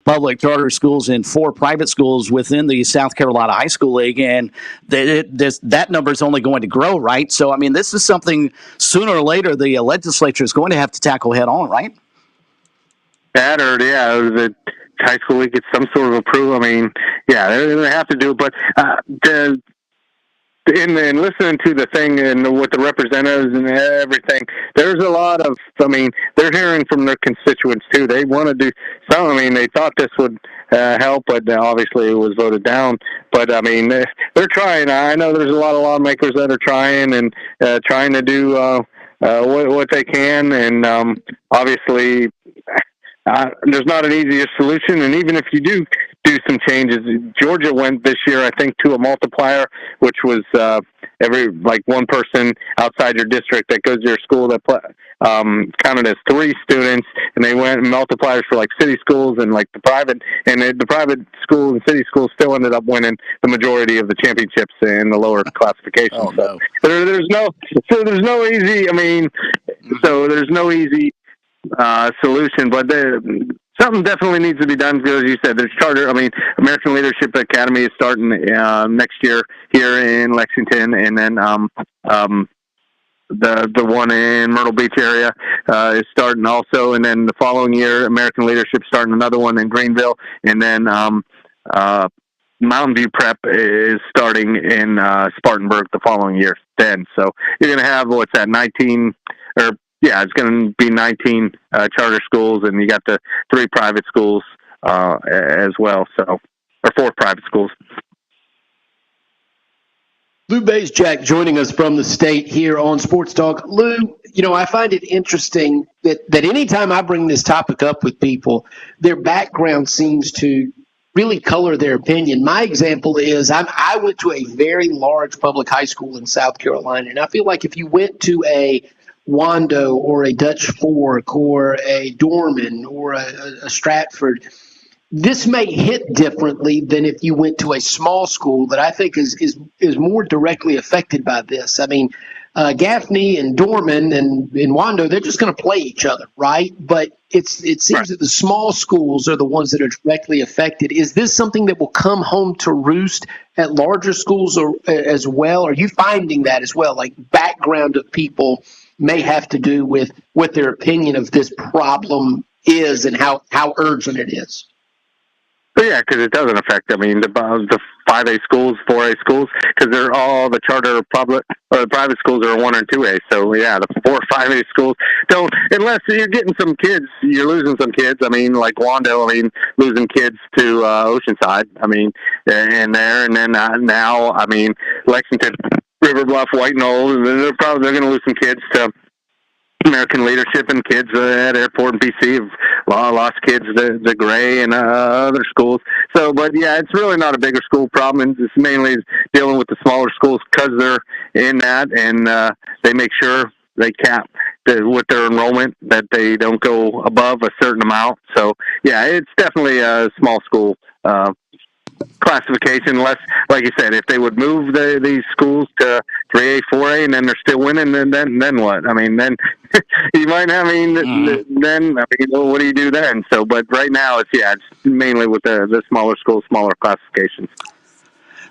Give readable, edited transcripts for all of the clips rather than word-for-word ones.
public charter schools and 4 private schools within the South Carolina High School League, and that number is only going to grow, right? So, I mean, this is something sooner or later the legislature is going to have to tackle head on, right? That or, the high school league gets some sort of approval. I mean, they have to do it, but in listening to the thing and with the representatives and everything, there's a lot of, they're hearing from their constituents too. They want to do something. They thought this would help, but obviously it was voted down. But they're trying. I know there's a lot of lawmakers that are trying and trying to do what they can. And obviously there's not an easier solution. And even if you do some changes, Georgia went this year, I think, to a multiplier, which was every one person outside your district that goes to your school that counted as 3 students, and they went multipliers for city schools and the private, and the private schools and city schools still ended up winning the majority of the championships in the lower classification. Oh, no. There's no easy. There's no easy solution, but something definitely needs to be done, because you said there's charter. American Leadership Academy is starting next year here in Lexington, and then the one in Myrtle Beach area is starting also, and then the following year, American Leadership starting another one in Greenville, and then Mountain View Prep is starting in Spartanburg the following year. Then, so you're going to have 19 or. Yeah, it's going to be 19 charter schools, and you got the 3 private schools as well, or 4 private schools. Lou Bates-Jack joining us from the state here on Sports Talk. Lou, I find it interesting that anytime I bring this topic up with people, their background seems to really color their opinion. My example is I went to a very large public high school in South Carolina, and I feel like if you went to a Wando or a Dutch Fork or a Dorman or a Stratford, this may hit differently than if you went to a small school that I think is more directly affected by this. Gaffney and Dorman and Wando, they're just going to play each other, right? But it seems that the small schools are the ones that are directly affected. Is this something that will come home to roost at larger schools as well? Are you finding that as well, background of people may have to do with what their opinion of this problem is and how urgent it is? Yeah, because it doesn't affect, the 5A schools, 4A schools, because they're all the charter public, or the private schools are 1 and 2A. So, the 4 or 5A schools don't, unless you're getting some kids, you're losing some kids. Like Wando, losing kids to Oceanside, and there, and then now, Lexington, River Bluff, White Knoll, they're going to lose some kids to American Leadership, and kids at Airport and BC have lost kids to Gray and other schools. So, but it's really not a bigger school problem. It's mainly dealing with the smaller schools because they're in that, and they make sure they cap with their enrollment that they don't go above a certain amount. So, it's definitely a small school classification, unless, like you said, if they would move these schools to 3A, 4A, and then they're still winning, then what? Then you might. Then what do you do then? So, but right now it's mainly with the smaller schools, smaller classifications.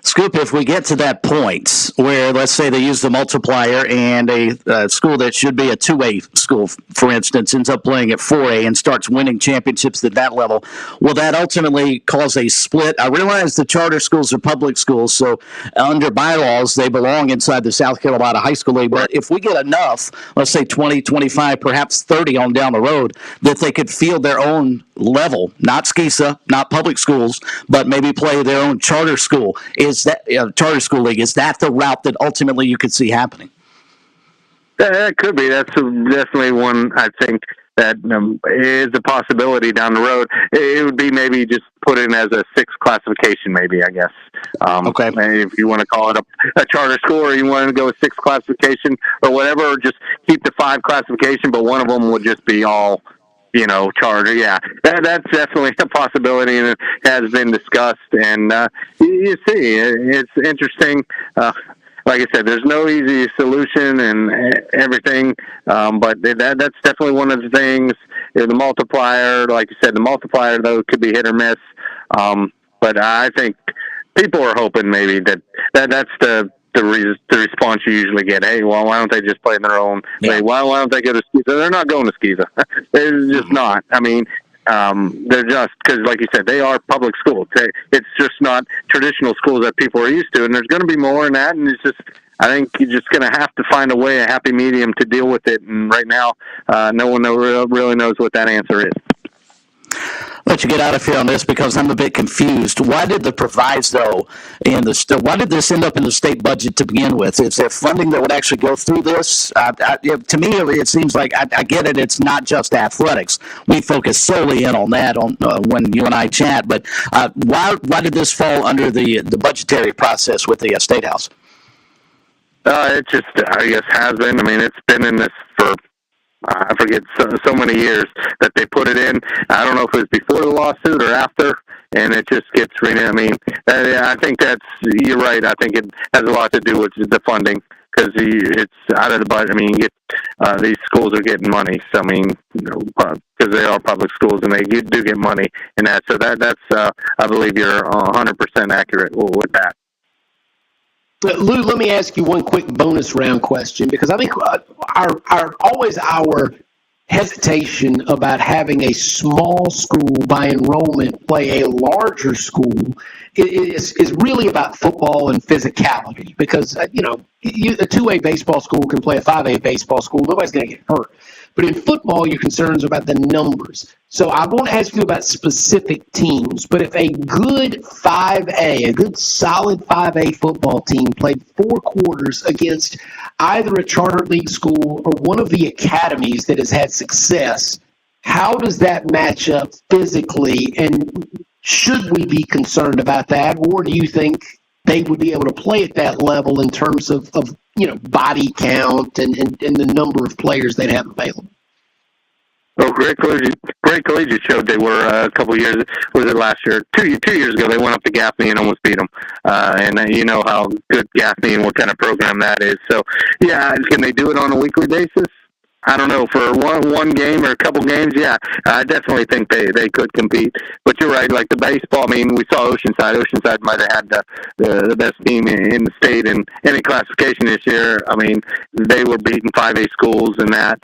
Scoop, if we get to that point where, let's say, they use the multiplier and a school that should be a 2A school, for instance, ends up playing at 4A and starts winning championships at that level, will that ultimately cause a split? I realize the charter schools are public schools, so under bylaws, they belong inside the South Carolina High School League. But if we get enough, let's say 20, 25, perhaps 30 on down the road, that they could field their own level, not SCISA, not public schools, but maybe play their own charter school, is that charter school league, is that the route that ultimately you could see happening? That could be. That's definitely one, I think, that is a possibility down the road. It would be maybe just put in as a 6 classification, maybe, I guess. Okay. If you want to call it a charter school, or you want to go with 6 classification or whatever, or just keep the 5 classification, but one of them would just be all, charter. Yeah, that's definitely a possibility, and it has been discussed. And you see, it's interesting. like I said, there's no easy solution and everything, but that's definitely one of the things. The multiplier, like you said, the multiplier, though, could be hit or miss. But I think people are hoping maybe that's the response you usually get. Hey, well, why don't they just play in their own? Yeah. Hey, why don't they go to Skeeza? They're not going to Skeeza. They're just not. I mean, they're just, because like you said, they are public schools. It's just not traditional schools that people are used to, and there's going to be more in that, and it's just, I think you're just going to have to find a way, a happy medium to deal with it, and right now, no one really knows what that answer is. Let you get out of here on this because I'm a bit confused. Why did the proviso why did this end up in the state budget to begin with? Is there funding that would actually go through this? To me, it seems like I get it. It's not just athletics. We focus solely in on that when you and I chat. But why did this fall under the budgetary process with the State House? It just, I guess, has been. I mean, it's been in this for, I forget, so many years that they put it in. I don't know if it was before the lawsuit or after, and it just gets I mean, I think you're right. I think it has a lot to do with the funding because it's out of the budget. I mean, these schools are getting money. So, I mean, because they are public schools and they do get money in that. So that's I believe you're 100% accurate with that. Lou, let me ask you one quick bonus round question, because I think our hesitation about having a small school by enrollment play a larger school is really about football and physicality, because a 2A baseball school can play a 5A baseball school. Nobody's going to get hurt. But in football, your concerns are about the numbers. So I won't ask you about specific teams, but if a good 5A, a good solid 5A football team played 4 quarters against either a charter league school or one of the academies that has had success, how does that match up physically? And should we be concerned about that? Or do you think they would be able to play at that level in terms of body count and the number of players they'd have available? Well, Great Collegiate showed they were a couple of years. Was it last year? 2 years ago, they went up to Gaffney and almost beat them. And you know how good Gaffney and what kind of program that is. So, yeah, can they do it on a weekly basis? I don't know, for one game or a couple games, yeah, I definitely think they could compete. But you're right, like the baseball, I mean, we saw Oceanside. Oceanside might have had the best team in the state in any classification this year. I mean, they were beating 5A schools and that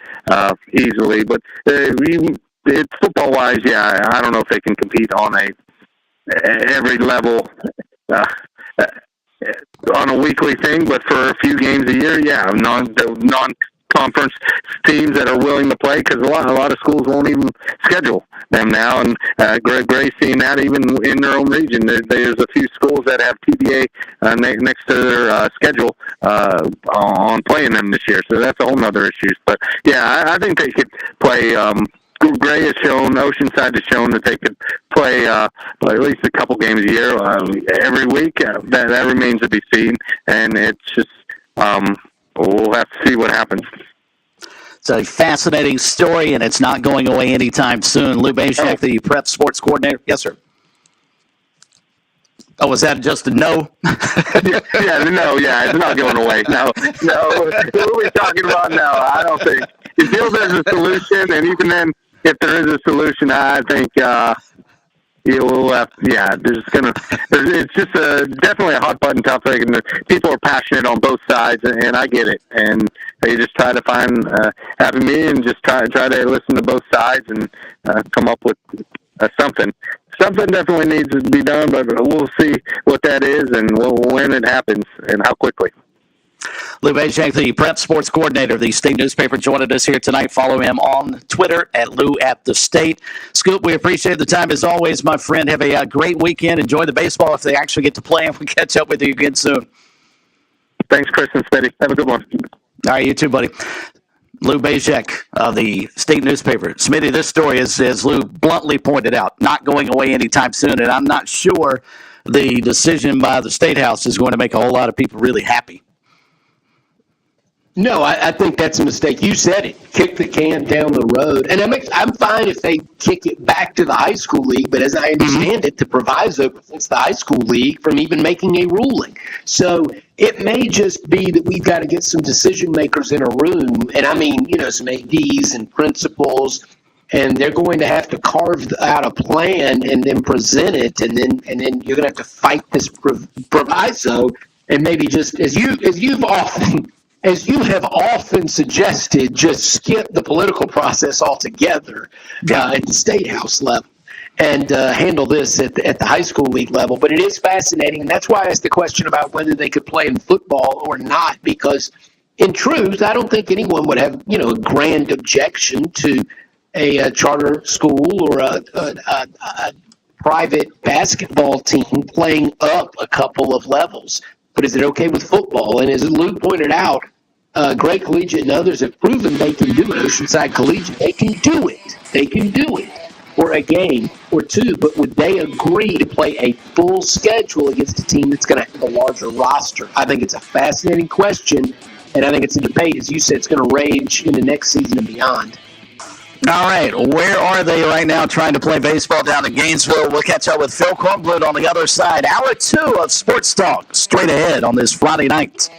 easily. But it's football-wise, yeah, I don't know if they can compete on every level on a weekly thing, but for a few games a year, yeah, non-conference teams that are willing to play, because a lot of schools won't even schedule them now, and Gray's seeing that even in their own region. There's a few schools that have TBA next to their schedule on playing them this year, so that's a whole other issue. But yeah, I think they could play. Gray has shown, Oceanside has shown that they could play at least a couple games a year every week. That remains to be seen, and it's just we'll have to see what happens. It's a fascinating story, and it's not going away anytime soon. Lou Bajak, the prep sports coordinator. Yes, sir. Oh, was that just a no? It's not going away. No. What are we talking about now? I don't think. Until there's a solution, and even then, if there is a solution, I think it's just definitely a hot button topic, and people are passionate on both sides, and I get it. And they just try to find happy medium, and just try to listen to both sides and come up with something. Something definitely needs to be done, but we'll see what that is and when it happens and how quickly. Lou Bajak, the prep sports coordinator of the state newspaper, joined us here tonight. Follow him on Twitter at Lou@the_state. Scoop, we appreciate the time as always, my friend. Have a great weekend. Enjoy the baseball if they actually get to play, and we'll catch up with you again soon. Thanks, Chris and Smitty. Have a good one. All right, you too, buddy. Lou Bajak of the state newspaper. Smitty, this story is, as Lou bluntly pointed out, not going away anytime soon, and I'm not sure the decision by the State House is going to make a whole lot of people really happy. No, I think that's a mistake. You said it. Kick the can down the road. And I'm fine if they kick it back to the high school league, but as I understand it, the proviso prevents the high school league from even making a ruling. So It may just be that we've got to get some decision makers in a room, and I mean, some ADs and principals, and they're going to have to carve out a plan and then present it, and then you're going to have to fight this proviso, and maybe just as you have often suggested, just skip the political process altogether at the state house level and handle this at the high school league level. But it is fascinating, and that's why I asked the question about whether they could play in football or not, because in truth, I don't think anyone would have, a grand objection to a charter school or a private basketball team playing up a couple of levels. But is it okay with football? And as Lou pointed out, Great Collegiate and others have proven they can do it. Oceanside Collegiate, they can do it. They can do it for a game or two. But would they agree to play a full schedule against a team that's going to have a larger roster? I think it's a fascinating question, and I think it's a debate. As you said, it's going to rage into next season and beyond. All right, where are they right now trying to play baseball down in Gainesville? We'll catch up with Phil Kornblut on the other side. Hour 2 of Sports Talk, straight ahead on this Friday night.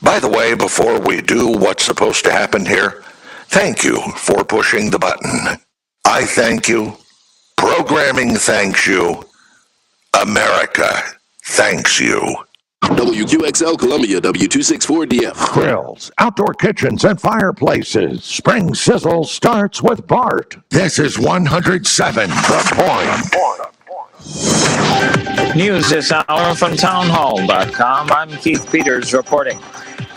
By the way, before we do what's supposed to happen here, thank you for pushing the button. I thank you. Programming thanks you. America thanks you. WQXL Columbia, W264DF. Grills, outdoor kitchens, and fireplaces. Spring Sizzle starts with Bart. This is 107 The Point. News this hour from townhall.com. I'm Keith Peters reporting.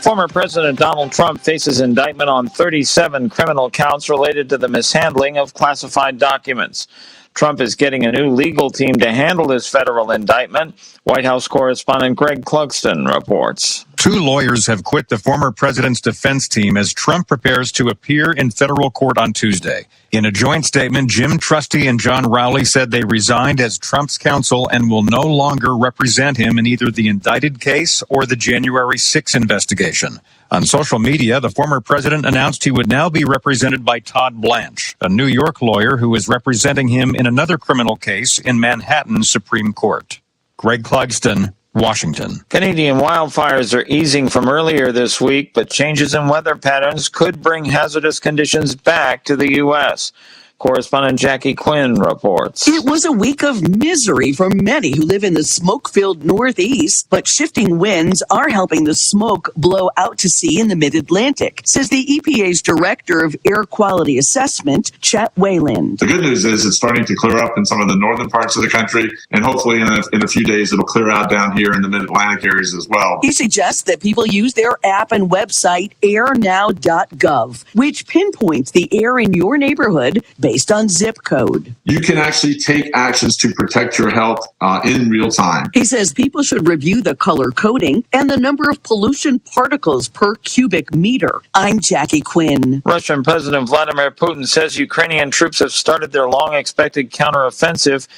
Former President Donald Trump faces indictment on 37 criminal counts related to the mishandling of classified documents. Trump is getting a new legal team to handle this federal indictment. White House correspondent Greg Clugston reports. 2 lawyers have quit the former president's defense team as Trump prepares to appear in federal court on Tuesday. In a joint statement, Jim Trusty and John Rowley said they resigned as Trump's counsel and will no longer represent him in either the indicted case or the January 6 investigation. On social media, the former president announced he would now be represented by Todd Blanche, a New York lawyer who is representing him in another criminal case in Manhattan's Supreme Court. Greg Clugston, Washington. Canadian wildfires are easing from earlier this week, but changes in weather patterns could bring hazardous conditions back to the U.S. Correspondent Jackie Quinn reports. It was a week of misery for many who live in the smoke-filled Northeast, but shifting winds are helping the smoke blow out to sea in the mid-Atlantic, says the EPA's Director of Air Quality Assessment, Chet Wayland. The good news is it's starting to clear up in some of the northern parts of the country, and hopefully in a few days it'll clear out down here in the mid-Atlantic areas as well. He suggests that people use their app and website airnow.gov, which pinpoints the air in your neighborhood based on zip code. You can actually take actions to protect your health in real time. He says people should review the color coding and the number of pollution particles per cubic meter. I'm Jackie Quinn. Russian President Vladimir Putin says Ukrainian troops have started their long-expected counteroffensive.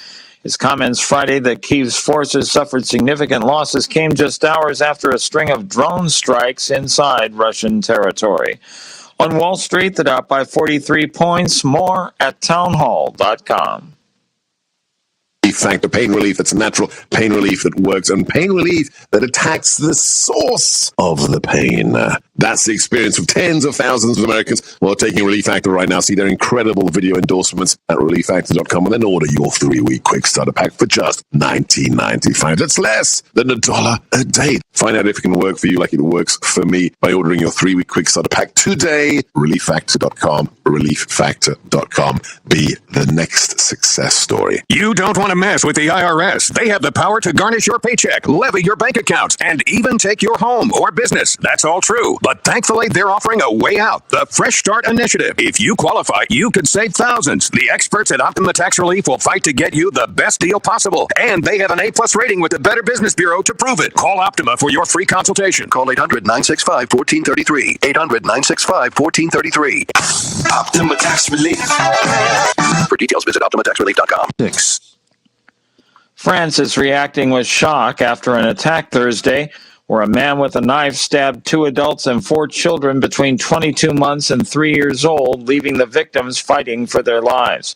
His comments Friday that Kyiv's forces suffered significant losses came just hours after a string of drone strikes inside Russian territory. On Wall Street, the Dow by 43 points. More at townhall.com. Factor pain relief that's natural, pain relief that works, and pain relief that attacks the source of the pain. That's the experience of tens of thousands of Americans while taking Relief Factor right now. See their incredible video endorsements at relieffactor.com and then order your 3-week quick starter pack for just $19.95. That's less than $1 a day. Find out if it can work for you like it works for me by ordering your 3-week quick starter pack today. relieffactor.com, relieffactor.com. Be the next success story. You don't want to mess with the IRS. They have the power to garnish your paycheck, levy your bank accounts, and even take your home or business. That's all true. But thankfully, they're offering a way out. The Fresh Start Initiative. If you qualify, you could save thousands. The experts at Optima Tax Relief will fight to get you the best deal possible. And they have an A+ rating with the Better Business Bureau to prove it. Call Optima for your free consultation. Call 800-965-1433. 800-965-1433. Optima Tax Relief. For details, visit OptimaTaxRelief.com. France is reacting with shock after an attack Thursday where a man with a knife stabbed 2 adults and 4 children between 22 months and 3 years old, leaving the victims fighting for their lives.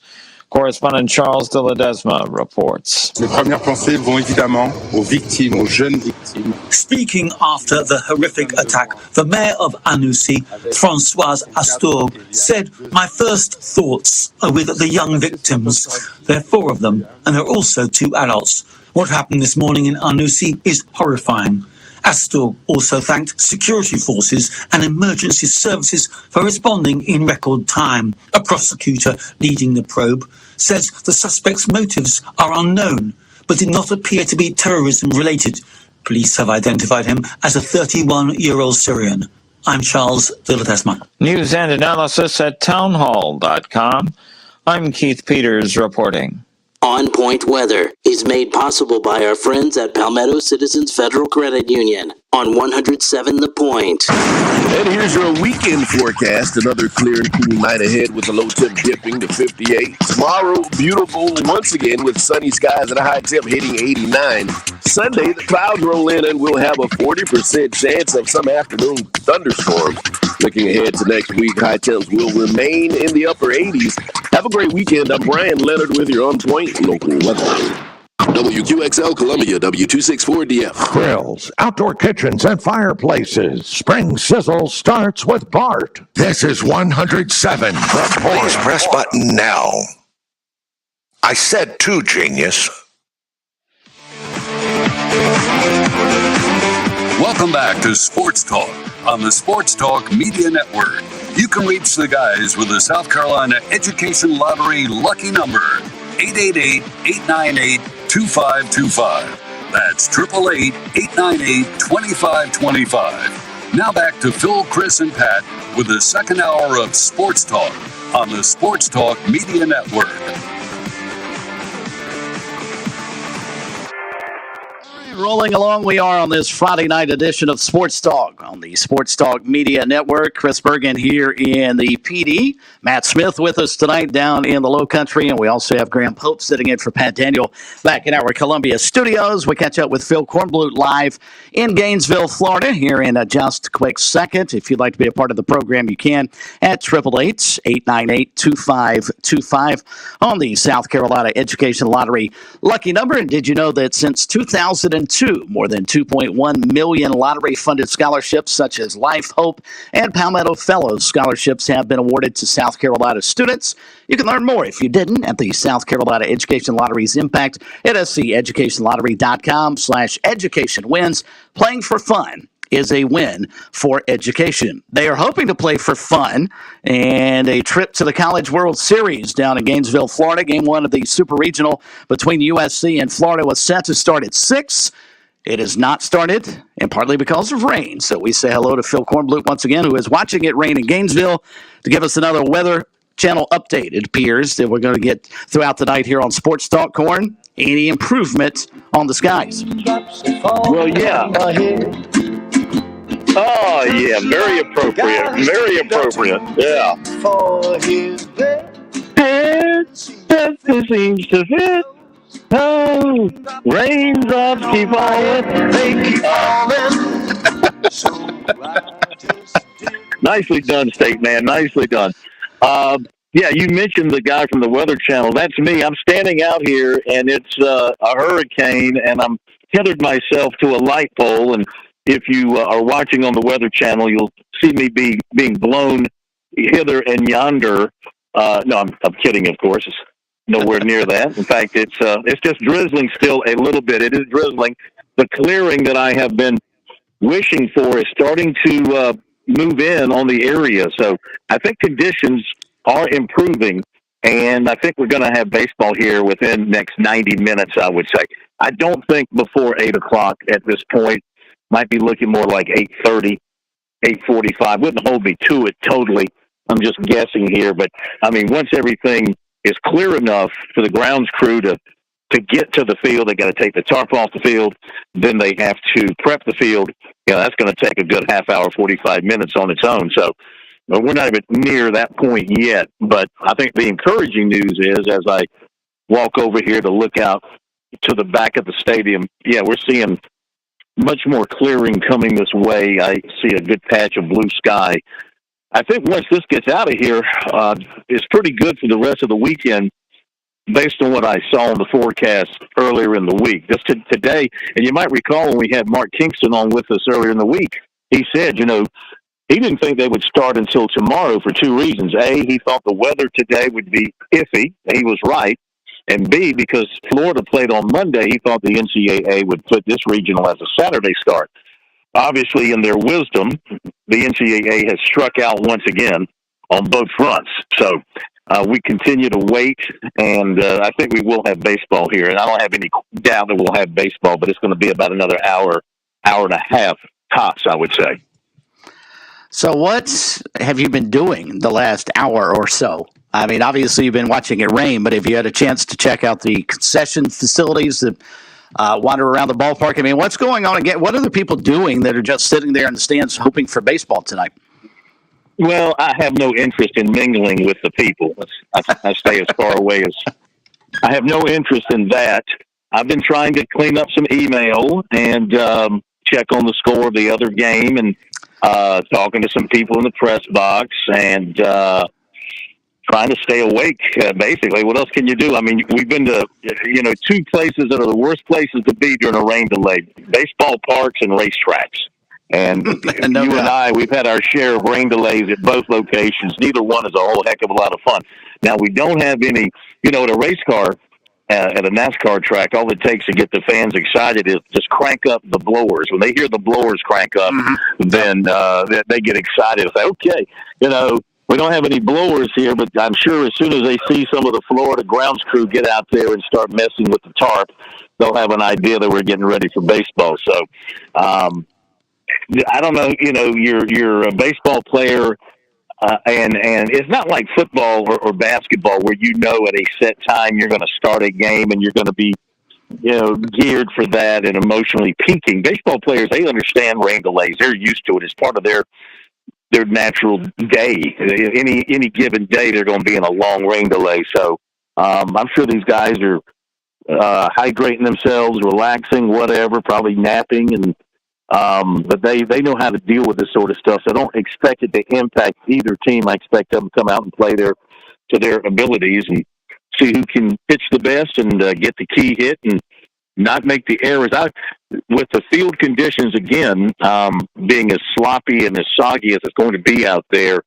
Correspondent Charles de Ledesma reports. Mes premières pensées vont évidemment aux victimes, aux jeunes victimes. Speaking after the horrific attack, the mayor of Annecy, Françoise Astorg, said, "My first thoughts are with the young victims. There are 4 of them, and there are also 2 adults. What happened this morning in Annecy is horrifying." Astorg also thanked security forces and emergency services for responding in record time. A prosecutor leading the probe says the suspect's motives are unknown, but did not appear to be terrorism-related. Police have identified him as a 31-year-old Syrian. I'm Charles de Ledesma. News and analysis at townhall.com. I'm Keith Peters reporting. On Point Weather is made possible by our friends at Palmetto Citizens Federal Credit Union on 107 The Point. And here's your weekend forecast. Another clear and cool night ahead with the low temp dipping to 58. Tomorrow, beautiful once again with sunny skies and a high temp hitting 89. Sunday, the clouds roll in and we'll have a 40% chance of some afternoon thunderstorms. Looking ahead to next week, high temps will remain in the upper 80s. Have a great weekend. I'm Brian Leonard with your On Point local weather. WQXL Columbia, W264DF. Grills, outdoor kitchens, and fireplaces. Spring Sizzle starts with Bart. This is 107 The Point. Please press button now. I said to, genius. Welcome back to Sports Talk on the Sports Talk Media Network. You can reach the guys with the South Carolina Education Lottery lucky number, 888-898-2525. That's 888-898-2525. Now back to Phil, Chris, and Pat with the second hour of Sports Talk on the Sports Talk Media Network. Rolling along, we are on this Friday night edition of Sports Talk on the Sports Talk Media Network. Chris Bergen here in the PD. Matt Smith with us tonight down in the Low Country, and we also have Graham Pope sitting in for Pat Daniel back in our Columbia studios. We catch up with Phil Kornblut live in Gainesville, Florida, here in just a quick second. If you'd like to be a part of the program, you can at 888-898-2525 on the South Carolina Education Lottery lucky number. And did you know that since 2002, more than 2.1 million lottery-funded scholarships such as Life, Hope, and Palmetto Fellows scholarships have been awarded to South Carolina students? You can learn more if you didn't at the South Carolina Education Lottery's impact at sceducationlottery.com/education wins. Playing for fun is a win for education. They are hoping to play for fun, and a trip to the College World Series down in Gainesville, Florida. Game 1 of the Super Regional between USC and Florida was set to start at 6. It has not started, and partly because of rain. So we say hello to Phil Kornblut once again, who is watching it rain in Gainesville, to give us another Weather Channel update. It appears that we're going to get throughout the night here on Sports Talk. Corn, any improvement on the skies? Well, yeah. Oh, yeah, very appropriate. Very appropriate. Yeah. That seems to fit. Oh, raindrops keep falling. They keep falling. Nicely done, State Man. Nicely done. Yeah, you mentioned the guy from the Weather Channel. That's me. I'm standing out here, and it's a hurricane, and I'm tethered myself to a light pole, and if you are watching on the Weather Channel, you'll see me being blown hither and yonder. No, I'm kidding, of course. It's nowhere near that. In fact, it's just drizzling still a little bit. It is drizzling. The clearing that I have been wishing for is starting to move in on the area. So I think conditions are improving, and I think we're going to have baseball here within next 90 minutes, I would say. I don't think before 8 o'clock at this point. Might be looking more like 8:30, 8:45. Wouldn't hold me to it totally. I'm just guessing here. But, I mean, once everything is clear enough for the grounds crew to get to the field, they got to take the tarp off the field. Then they have to prep the field. That's going to take a good half hour, 45 minutes on its own. So we're not even near that point yet. But I think the encouraging news is, as I walk over here to look out to the back of the stadium, we're seeing much more clearing coming this way. I see a good patch of blue sky. I think once this gets out of here, it's pretty good for the rest of the weekend. based on what I saw in the forecast earlier in the week. Just today, and you might recall when we had Mark Kingston on with us earlier in the week, he said, he didn't think they would start until tomorrow for two reasons. A, he thought the weather today would be iffy. He was right. And B, because Florida played on Monday, he thought the NCAA would put this regional as a Saturday start. Obviously, in their wisdom, the NCAA has struck out once again on both fronts. So we continue to wait, and I think we will have baseball here. And I don't have any doubt that we'll have baseball, but it's going to be about another hour and a half tops, I would say. So what have you been doing the last hour or so? I mean, obviously you've been watching it rain, but have you had a chance to check out the concession facilities that wander around the ballpark? I mean, what's going on again? What are the people doing that are just sitting there in the stands hoping for baseball tonight? Well, I have no interest in mingling with the people. I stay as far away as I have no interest in that. I've been trying to clean up some email and check on the score of the other game and talking to some people in the press box and trying to stay awake, basically. What else can you do? I mean, we've been to, two places that are the worst places to be during a rain delay, baseball parks and racetracks. And you and I, we've had our share of rain delays at both locations. Neither one is a whole heck of a lot of fun. Now, we don't have any, at a race car, at a NASCAR track, all it takes to get the fans excited is just crank up the blowers. When they hear the blowers crank up, then they get excited. It's like, okay, we don't have any blowers here, but I'm sure as soon as they see some of the Florida grounds crew get out there and start messing with the tarp, they'll have an idea that we're getting ready for baseball. So, I don't know, you're a baseball player, and it's not like football or basketball where at a set time you're going to start a game and you're going to be, geared for that and emotionally peaking. Baseball players, they understand rain delays. They're used to it. It's part of their natural day. Any given day, they're going to be in a long rain delay. So I'm sure these guys are hydrating themselves, relaxing, whatever, probably napping, and but they know how to deal with this sort of stuff. So I don't expect it to impact either team. I expect them to come out and play to their abilities and see who can pitch the best and get the key hit and not make the errors. With the field conditions, again, being as sloppy and as soggy as it's going to be out there,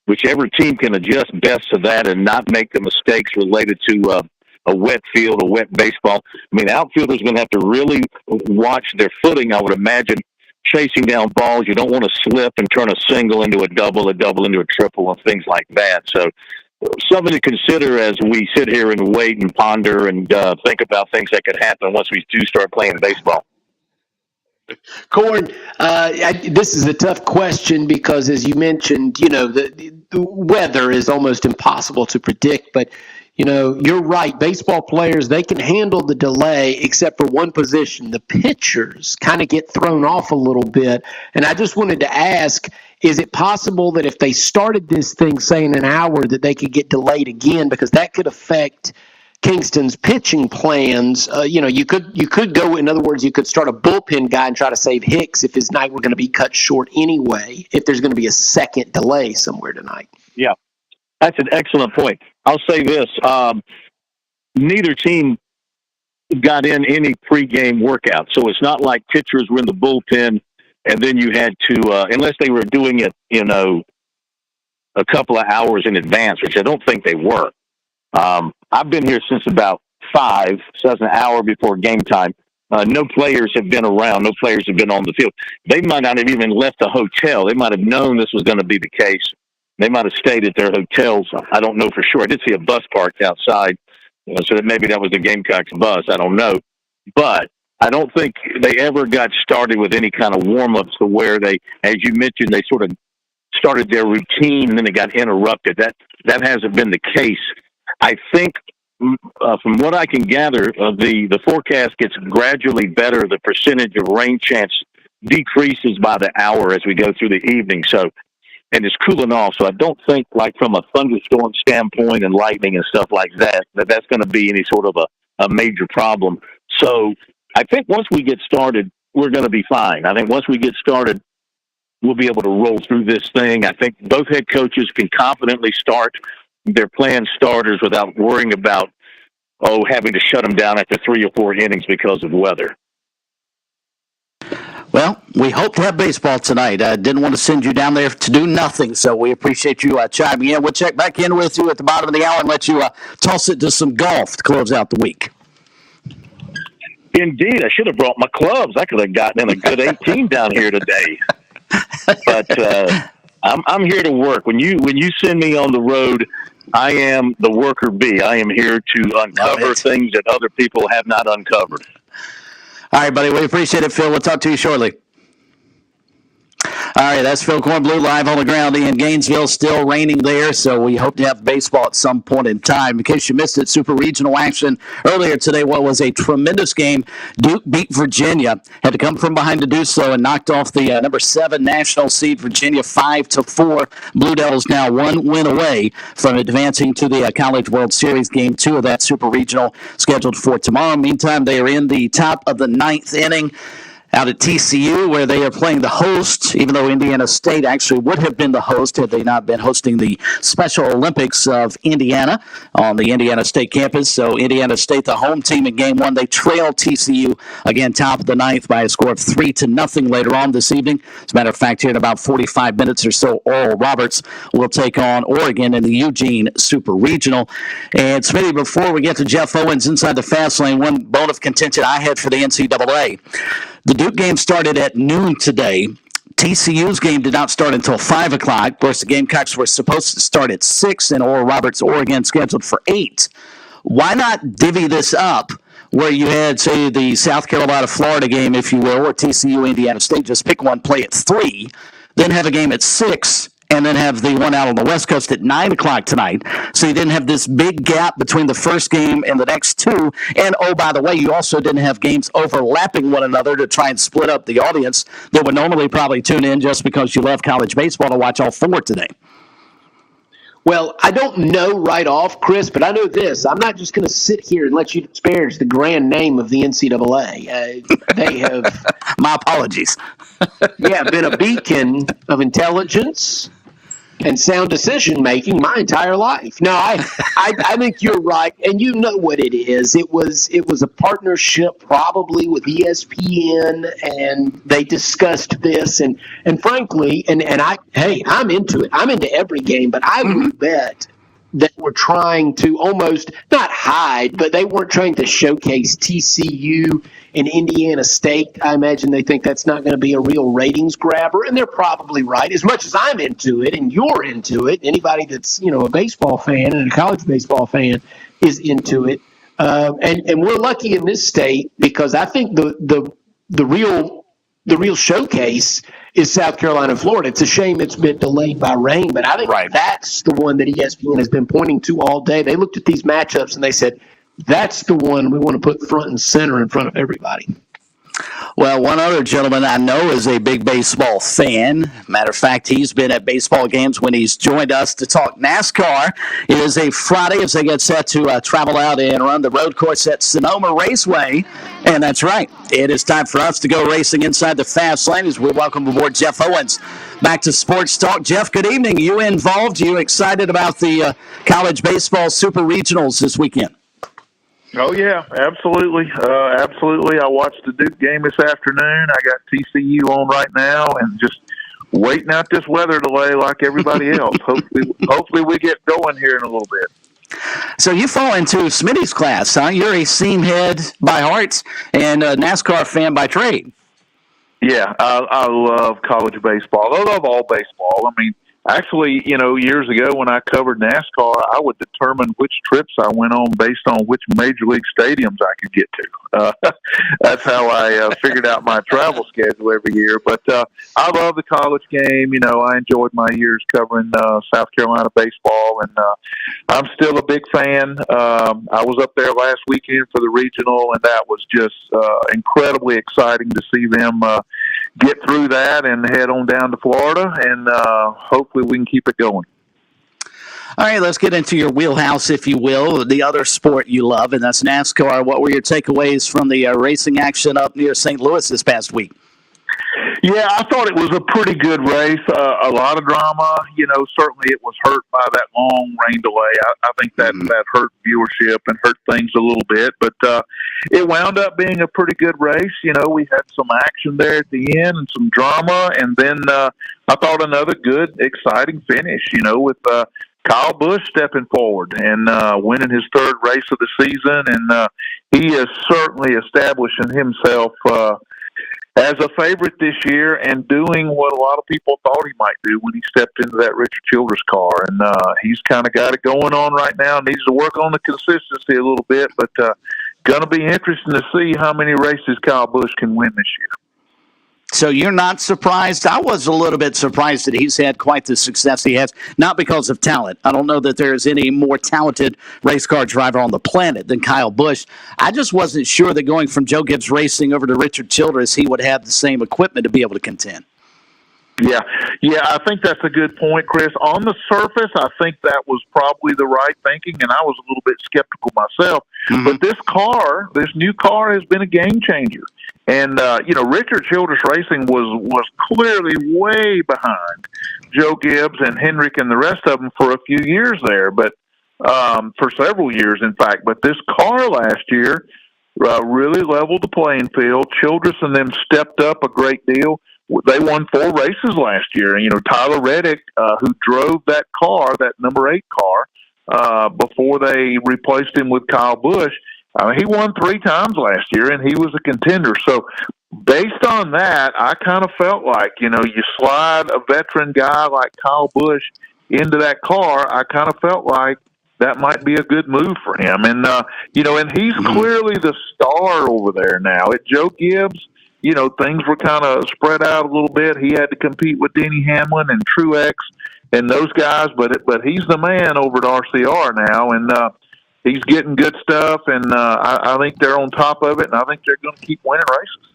whichever team can adjust best to that and not make the mistakes related to a wet field, a wet baseball. I mean, outfielders are going to have to really watch their footing, I would imagine, chasing down balls. You don't want to slip and turn a single into a double into a triple, and things like that. So something to consider as we sit here and wait and ponder and think about things that could happen once we do start playing baseball. Corn, this is a tough question because, as you mentioned, the weather is almost impossible to predict. But, you're right. Baseball players, they can handle the delay except for one position. The pitchers kind of get thrown off a little bit. And I just wanted to ask, is it possible that if they started this thing, say, in an hour, that they could get delayed again? Because that could affect Kingston's pitching plans. You could go, in other words, you could start a bullpen guy and try to save Hicks if his night were going to be cut short anyway, if there's going to be a second delay somewhere tonight. Yeah, that's an excellent point. I'll say this. Neither team got in any pregame workout, so it's not like pitchers were in the bullpen and then you had to, unless they were doing it, a couple of hours in advance, which I don't think they were. I've been here since about 5, so that's an hour before game time. No players have been around. No players have been on the field. They might not have even left the hotel. They might have known this was going to be the case. They might have stayed at their hotels. I don't know for sure. I did see a bus parked outside, so that maybe that was the Gamecocks bus. I don't know. But I don't think they ever got started with any kind of warm-ups to where they, as you mentioned, they sort of started their routine and then it got interrupted. That hasn't been the case. I think from what I can gather, the forecast gets gradually better. The percentage of rain chance decreases by the hour as we go through the evening. So, and it's cooling off. So I don't think, like from a thunderstorm standpoint and lightning and stuff like that, that's going to be any sort of a major problem. So I think once we get started, we're going to be fine. I think once we get started, we'll be able to roll through this thing. I think both head coaches can confidently start they're playing starters without worrying about having to shut them down after 3 or 4 innings because of weather. Well, we hope to have baseball tonight. I didn't want to send you down there to do nothing, so we appreciate you chiming in. We'll check back in with you at the bottom of the hour and let you toss it to some golf to close out the week. Indeed, I should have brought my clubs. I could have gotten in a good 18 down here today. But I'm here to work. When you send me on the road, I am the worker bee. I am here to uncover things that other people have not uncovered. All right, buddy. We appreciate it, Phil. We'll talk to you shortly. All right, that's Phil Kornblue live on the ground in Gainesville. Still raining there, so we hope to have baseball at some point in time. In case you missed it, super regional action earlier today. What was a tremendous game. Duke beat Virginia. Had to come from behind to do so and knocked off the number 7 national seed Virginia 5-4. Blue Devils now 1 win away from advancing to the College World Series. Game 2 of that super regional scheduled for tomorrow. Meantime, they are in the top of the 9th inning out at TCU, where they are playing the host, even though Indiana State actually would have been the host had they not been hosting the Special Olympics of Indiana on the Indiana State campus. So Indiana State, the home team in Game 1, they trail TCU, again, top of the 9th by a score of 3-0 later on this evening. As a matter of fact, here in about 45 minutes or so, Oral Roberts will take on Oregon in the Eugene Super Regional. And Smitty, before we get to Jeff Owens inside the fast lane, one bone of contention I had for the NCAA. The Duke game started at noon today. TCU's game did not start until 5 o'clock. Of course, the Gamecocks were supposed to start at 6, and Oral Roberts, Oregon, scheduled for 8. Why not divvy this up where you had, say, the South Carolina-Florida game, if you will, or TCU-Indiana State, just pick one, play at 3, then have a game at 6, and then have the one out on the West Coast at 9 o'clock tonight. So you didn't have this big gap between the first game and the next 2. And, oh, by the way, you also didn't have games overlapping one another to try and split up the audience that would normally probably tune in just because you love college baseball to watch all 4 today. Well, I don't know right off, Chris, but I know this. I'm not just going to sit here and let you disparage the grand name of the NCAA. They have... My apologies. Been a beacon of intelligence and sound decision-making my entire life. No, I think you're right, and you know what it is. It was a partnership probably with ESPN, and they discussed this, and frankly, I'm into it. I'm into every game, but I would bet that were trying to almost not hide, but they weren't trying to showcase TCU and Indiana State. I imagine they think that's not going to be a real ratings grabber, and they're probably right. As much as I'm into it and you're into it, anybody that's a baseball fan and a college baseball fan is into it. And we're lucky in this state because I think the real showcase is South Carolina and Florida. It's a shame it's been delayed by rain, but I think that's the one that ESPN has been pointing to all day. They looked at these matchups and they said, that's the one we want to put front and center in front of everybody. Well, one other gentleman I know is a big baseball fan. Matter of fact, he's been at baseball games when he's joined us to talk NASCAR. It is a Friday as they get set to travel out and run the road course at Sonoma Raceway. And that's right. It is time for us to go racing inside the fast lane as we welcome aboard Jeff Owens. Back to Sports Talk. Jeff, good evening. You involved? You excited about the college baseball super regionals this weekend? Oh, yeah, absolutely. Absolutely. I watched the Duke game this afternoon. I got TCU on right now and just waiting out this weather delay like everybody else. Hopefully we get going here in a little bit. So you fall into Smitty's class, huh? You're a seam head by heart and a NASCAR fan by trade. Yeah, I love college baseball. I love all baseball. I mean, actually, years ago when I covered NASCAR, I would determine which trips I went on based on which major league stadiums I could get to. That's how I figured out my travel schedule every year. But I love the college game. I enjoyed my years covering South Carolina baseball, and I'm still a big fan. I was up there last weekend for the regional, and that was just incredibly exciting to see them get through that and head on down to Florida, and hopefully we can keep it going. All right, let's get into your wheelhouse, if you will, the other sport you love, and that's NASCAR. What were your takeaways from the racing action up near St. Louis this past week? Yeah, I thought it was a pretty good race. A lot of drama. Certainly it was hurt by that long rain delay. I think that hurt viewership and hurt things a little bit. But it wound up being a pretty good race. We had some action there at the end and some drama. And then I thought another good, exciting finish, with Kyle Busch stepping forward and winning his third race of the season. And he is certainly establishing himself as a favorite this year and doing what a lot of people thought he might do when he stepped into that Richard Childress car. And he's kind of got it going on right now. Needs to work on the consistency a little bit, but going to be interesting to see how many races Kyle Busch can win this year. So you're not surprised? I was a little bit surprised that he's had quite the success he has, not because of talent. I don't know that there is any more talented race car driver on the planet than Kyle Busch. I just wasn't sure that going from Joe Gibbs Racing over to Richard Childress, he would have the same equipment to be able to contend. Yeah, I think that's a good point, Chris. On the surface, I think that was probably the right thinking, and I was a little bit skeptical myself. Mm-hmm. But this new car has been a game changer. And, Richard Childress Racing was clearly way behind Joe Gibbs and Hendrick and the rest of them for a few years there, but for several years, in fact. But this car last year really leveled the playing field. Childress and them stepped up a great deal. They won 4 races last year. Tyler Reddick, who drove that car, that number 8 car, before they replaced him with Kyle Busch, he won 3 times last year, and he was a contender. So based on that, I kind of felt like, you slide a veteran guy like Kyle Busch into that car, I kind of felt like that might be a good move for him. And, and he's clearly the star over there now. At Joe Gibbs, things were kind of spread out a little bit. He had to compete with Denny Hamlin and Truex and those guys, but he's the man over at RCR now, and he's getting good stuff, and I think they're on top of it, and I think they're going to keep winning races.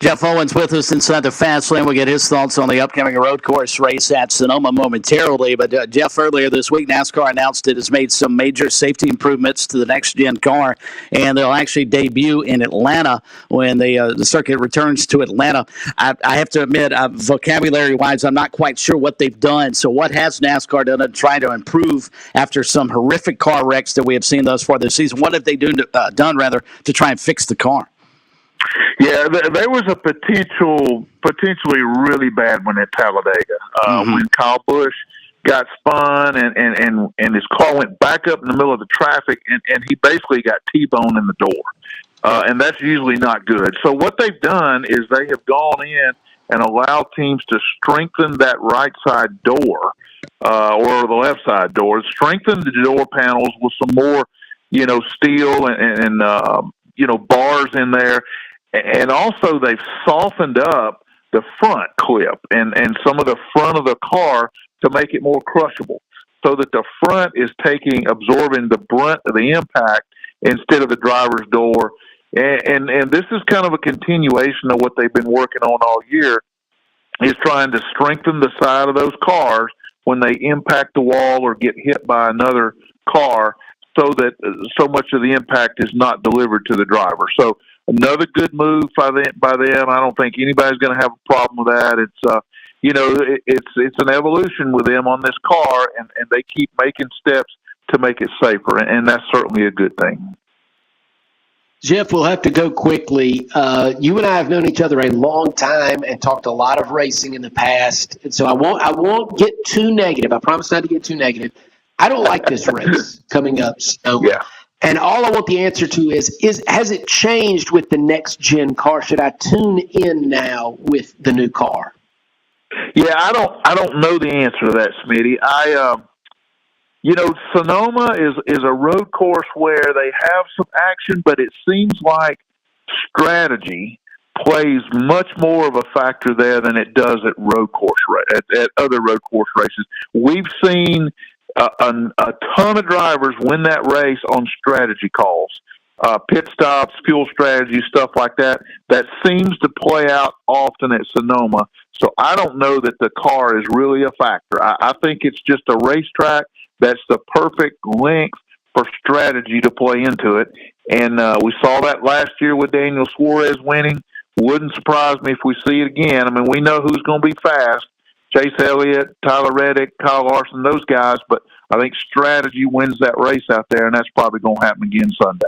Jeff Owens with us inside the Fast Lane. We'll get his thoughts on the upcoming road course race at Sonoma momentarily. But, Jeff, earlier this week, NASCAR announced it has made some major safety improvements to the next-gen car, and they'll actually debut in Atlanta when the circuit returns to Atlanta. I have to admit, vocabulary-wise, I'm not quite sure what they've done. So what has NASCAR done to try to improve after some horrific car wrecks that we have seen thus far this season? What have they done to try and fix the car? Yeah, there was a potentially really bad one at Talladega when Kyle Busch got spun and his car went back up in the middle of the traffic and he basically got T-boned in the door. And that's usually not good. So what they've done is they have gone in and allowed teams to strengthen that right side door or the left side door, strengthen the door panels with some more, steel and bars in there. And also they've softened up the front clip and some of the front of the car to make it more crushable so that the front is absorbing the brunt of the impact instead of the driver's door. And this is kind of a continuation of what they've been working on all year, is trying to strengthen the side of those cars when they impact the wall or get hit by another car so that so much of the impact is not delivered to the driver. So another good move by them. I don't think anybody's going to have a problem with that. It's it's an evolution with them on this car, and they keep making steps to make it safer, and that's certainly a good thing. Jeff, we'll have to go quickly. You and I have known each other a long time and talked a lot of racing in the past, and so I won't get too negative. I promise not to get too negative. I don't like this race coming up. So. Yeah. And all I want the answer to is has it changed with the next gen car? Should I tune in now with the new car? Yeah, I don't know the answer to that, Smitty. Sonoma is a road course where they have some action, but it seems like strategy plays much more of a factor there than it does at at other road course races. We've seen a ton of drivers win that race on strategy calls, pit stops, fuel strategy, stuff like that. That seems to play out often at Sonoma. So I don't know that the car is really a factor. I think it's just a racetrack that's the perfect length for strategy to play into it. And we saw that last year with Daniel Suarez winning. Wouldn't surprise me if we see it again. I mean, we know who's going to be fast. Chase Elliott, Tyler Reddick, Kyle Larson, those guys, but I think strategy wins that race out there, and that's probably going to happen again Sunday.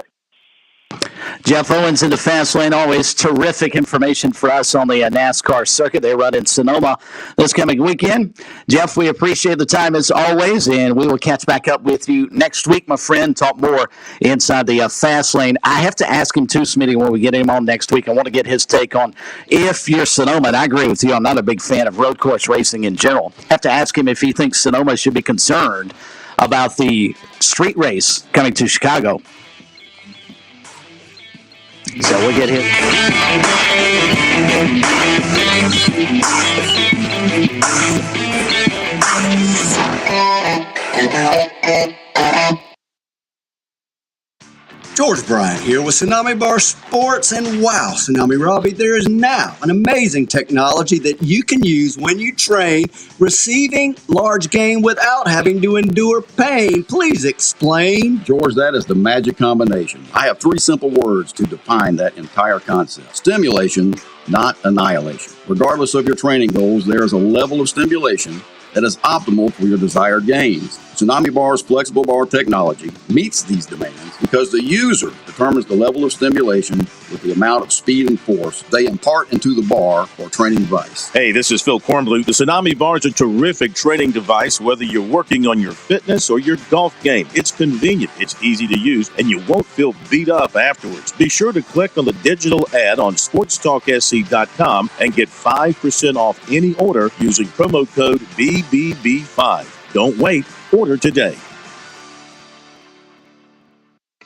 Jeff Owens in the fast lane, always terrific information for us on the NASCAR circuit. They run in Sonoma this coming weekend. Jeff, we appreciate the time as always, and we will catch back up with you next week, my friend, talk more inside the fast lane. I have to ask him too, Smitty, when we get him on next week. I want to get his take on if you're Sonoma, and I agree with you, I'm not a big fan of road course racing in general. I have to ask him if he thinks Sonoma should be concerned about the street race coming to Chicago. So we'll get him. George Bryant here with Tsunami Bar Sports, and wow, Tsunami Robbie, there is now an amazing technology that you can use when you train receiving large game without having to endure pain. Please explain. George, that is the magic combination. I have 3 simple words to define that entire concept. Stimulation, not annihilation. Regardless of your training goals, there is a level of stimulation that is optimal for your desired gains. Tsunami Bar's flexible bar technology meets these demands because the user determines the level of stimulation with the amount of speed and force they impart into the bar or training device. Hey, this is Phil Kornbluth. The Tsunami Bar is a terrific training device, whether you're working on your fitness or your golf game. It's convenient, it's easy to use, and you won't feel beat up afterwards. Be sure to click on the digital ad on SportsTalkSC.com and get 5% off any order using promo code BBB5. Don't wait. Order today.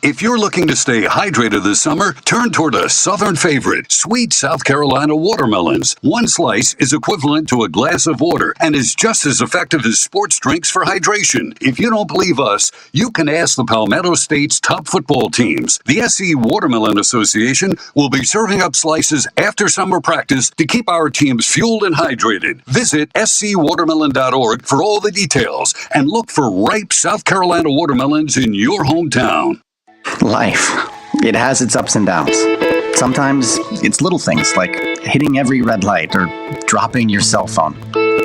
If you're looking to stay hydrated this summer, turn toward a southern favorite, sweet South Carolina watermelons. One slice is equivalent to a glass of water and is just as effective as sports drinks for hydration. If you don't believe us, you can ask the Palmetto State's top football teams. The SC Watermelon Association will be serving up slices after summer practice to keep our teams fueled and hydrated. Visit scwatermelon.org for all the details and look for ripe South Carolina watermelons in your hometown. Life, it has its ups and downs. Sometimes it's little things like hitting every red light or dropping your cell phone.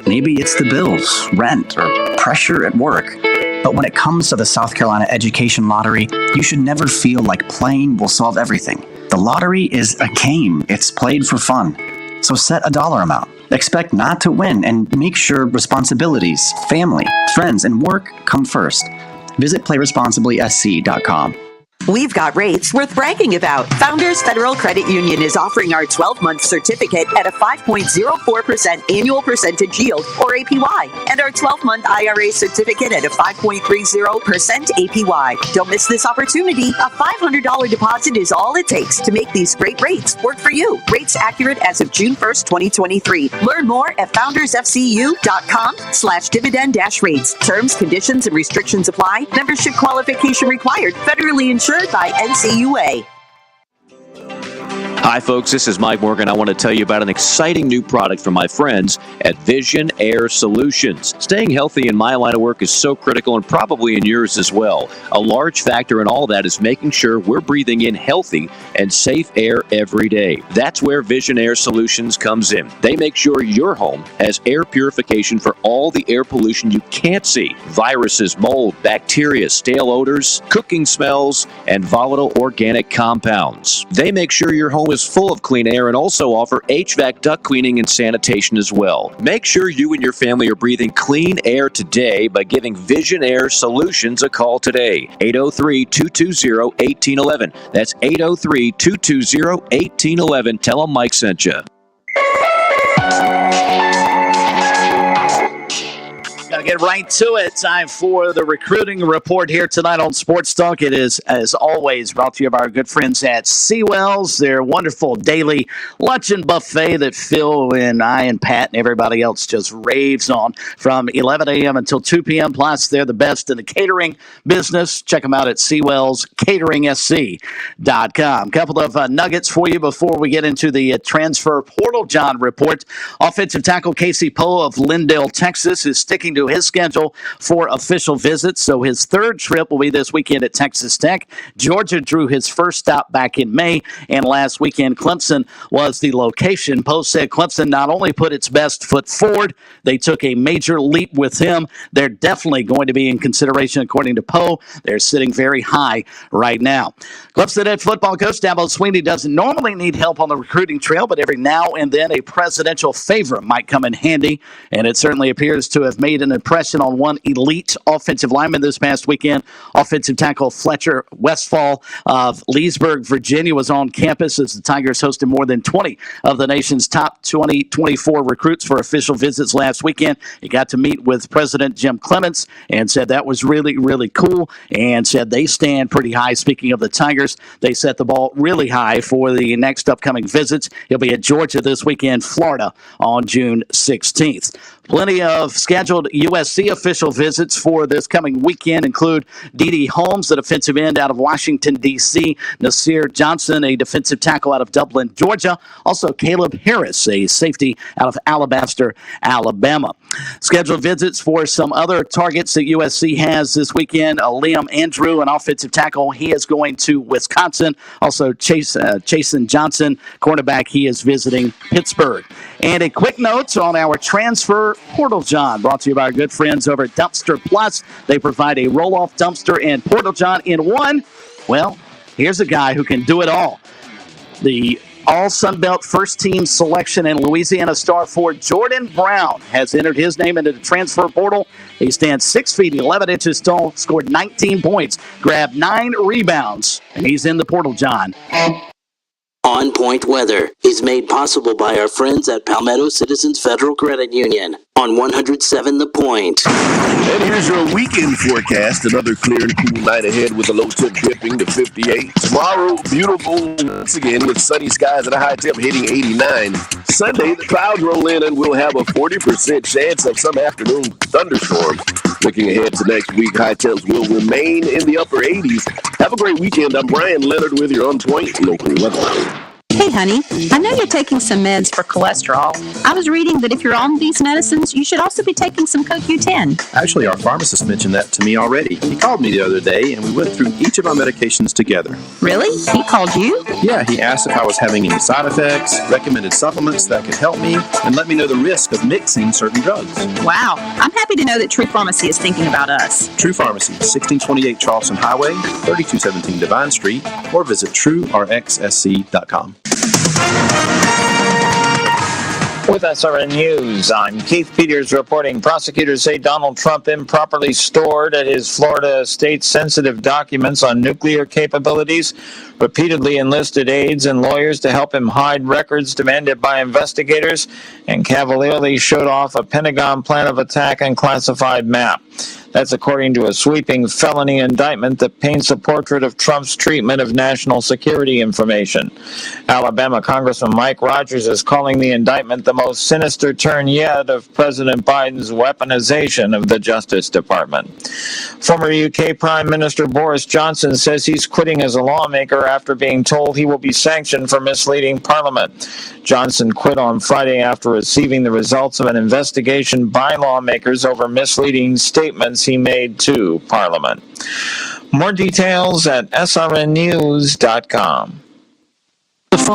Maybe it's the bills, rent, or pressure at work. But when it comes to the South Carolina Education Lottery, you should never feel like playing will solve everything. The lottery is a game. It's played for fun. So set a dollar amount. Expect not to win and make sure responsibilities, family, friends, and work come first. Visit PlayResponsiblySC.com. We've got rates worth bragging about. Founders Federal Credit Union is offering our 12-month certificate at a 5.04% annual percentage yield, or APY, and our 12-month IRA certificate at a 5.30% APY. Don't miss this opportunity. A $500 deposit is all it takes to make these great rates work for you. Rates accurate as of June 1st, 2023. Learn more at foundersfcu.com/dividend-rates. Terms, conditions, and restrictions apply. Membership qualification required. Federally insured by NCUA. Hi, folks. This is Mike Morgan. I want to tell you about an exciting new product from my friends at Vision Air Solutions. Staying healthy in my line of work is so critical, and probably in yours as well. A large factor in all that is making sure we're breathing in healthy and safe air every day. That's where Vision Air Solutions comes in. They make sure your home has air purification for all the air pollution you can't see. Viruses, mold, bacteria, stale odors, cooking smells, and volatile organic compounds. They make sure your home is full of clean air and also offer HVAC duct cleaning and sanitation as well. Make sure you and your family are breathing clean air today by giving Vision Air Solutions a call today. 803-220-1811. That's 803-220-1811. Tell them Mike sent you. Got to get right to it. Time for the recruiting report here tonight on Sports Talk. It is, as always, brought to you by our good friends at Seawells. Their wonderful daily luncheon buffet that Phil and I and Pat and everybody else just raves on from 11 a.m. until 2 p.m. Plus, they're the best in the catering business. Check them out at SeawellsCateringSC.com. Couple of nuggets for you before we get into the transfer portal, John, report. Offensive tackle Casey Poe of Lindale, Texas, is sticking to his schedule for official visits. So his third trip will be this weekend at Texas Tech. Georgia drew his first stop back in May, and last weekend Clemson was the location. Post said Clemson not only put its best foot forward, they took a major leap with him. They're definitely going to be in consideration, according to Poe. They're sitting very high right now. Clemson head football coach Dabo Swinney doesn't normally need help on the recruiting trail, but every now and then a presidential favorite might come in handy, and it certainly appears to have made an impression on one elite offensive lineman this past weekend. Offensive tackle Fletcher Westphal of Leesburg, Virginia, was on campus as the Tigers hosted more than 20 of the nation's top 2024 recruits for official visits last weekend. He got to meet with President Jim Clements and said that was really, really cool, and said they stand pretty high. Speaking of the Tigers, they set the ball really high for the next upcoming visits. He'll be at Georgia this weekend, Florida on June 16th. Plenty of scheduled USC official visits for this coming weekend include D.D. Holmes, the defensive end out of Washington, D.C., Nasir Johnson, a defensive tackle out of Dublin, Georgia, also Caleb Harris, a safety out of Alabaster, Alabama. Scheduled visits for some other targets that USC has this weekend. Liam Andrew, an offensive tackle, he is going to Wisconsin. Also Chasen Johnson, cornerback, he is visiting Pittsburgh. And a quick note on our transfer portal, John, brought to you by our good friends over at Dumpster Plus. They provide a roll-off dumpster and portal, John, in one. Well, here's a guy who can do it all. The all Sunbelt first-team selection and Louisiana star forward Jordan Brown has entered his name into the transfer portal. He stands 6 feet, 11 inches tall, scored 19 points, grabbed 9 rebounds, and he's in the portal, John. On Point Weather is made possible by our friends at Palmetto Citizens Federal Credit Union on 107 The Point. And here's your weekend forecast. Another clear and cool night ahead with a low tip dipping to 58. Tomorrow, beautiful once again with sunny skies and a high tip hitting 89. Sunday, the clouds roll in and we'll have a 40% chance of some afternoon thunderstorms. Looking ahead to next week, high temps will remain in the upper 80s. Have a great weekend. I'm Brian Leonard with your On Point local weather. Hey, honey, I know you're taking some meds for cholesterol. I was reading that if you're on these medicines, you should also be taking some CoQ10. Actually, our pharmacist mentioned that to me already. He called me the other day, and we went through each of our medications together. Really? He called you? Yeah, he asked if I was having any side effects, recommended supplements that could help me, and let me know the risk of mixing certain drugs. Wow. I'm happy to know that True Pharmacy is thinking about us. True Pharmacy, 1628 Charleston Highway, 3217 Divine Street, or visit truerxsc.com. With SRN News, I'm Keith Peters reporting prosecutors say Donald Trump improperly stored at his Florida state sensitive documents on nuclear capabilities, repeatedly enlisted aides and lawyers to help him hide records demanded by investigators, and cavalierly showed off a Pentagon plan of attack and classified map. That's according to a sweeping felony indictment that paints a portrait of Trump's treatment of national security information. Alabama Congressman Mike Rogers is calling the indictment the most sinister turn yet of President Biden's weaponization of the Justice Department. Former UK Prime Minister Boris Johnson says he's quitting as a lawmaker after being told he will be sanctioned for misleading Parliament. Johnson quit on Friday after receiving the results of an investigation by lawmakers over misleading statements he made to Parliament. More details at srnnews.com.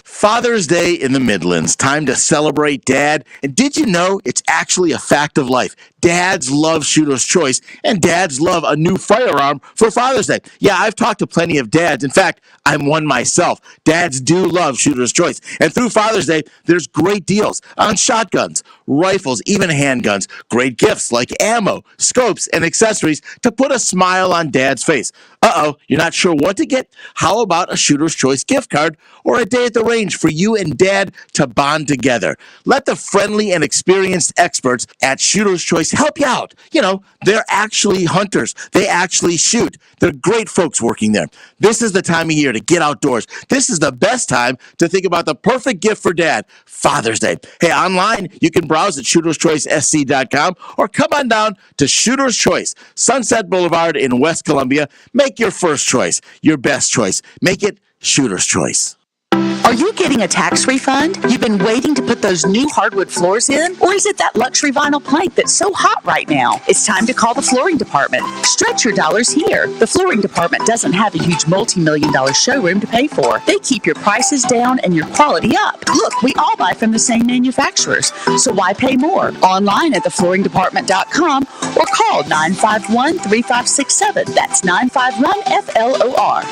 Father's Day in the Midlands. Time to celebrate Dad. And did you know it's actually a fact of life? Dads love Shooter's Choice, and dads love a new firearm for Father's Day. Yeah, I've talked to plenty of dads. In fact, I'm one myself. Dads do love Shooter's Choice. And through Father's Day, there's great deals on shotguns, rifles, even handguns. Great gifts like ammo, scopes, and accessories to put a smile on Dad's face. Uh-oh, you're not sure what to get? How about a Shooter's Choice gift card or a day at the range for you and Dad to bond together? Let the friendly and experienced experts at Shooter's Choice help you out. You know, they're actually hunters. They actually shoot. They're great folks working there. This is the time of year to get outdoors. This is the best time to think about the perfect gift for Dad, Father's Day. Hey, online, you can browse at shooterschoicesc.com or come on down to Shooter's Choice, Sunset Boulevard in West Columbia. Make your first choice your best choice. Make it Shooter's Choice. Are you getting a tax refund? You've been waiting to put those new hardwood floors in? Or is it that luxury vinyl plank that's so hot right now? It's time to call the flooring department. Stretch your dollars here. The flooring department doesn't have a huge multi-million-dollar showroom to pay for. They keep your prices down and your quality up. Look, we all buy from the same manufacturers, so why pay more? Online at theflooringdepartment.com or call 951-3567. That's 951-FLOR.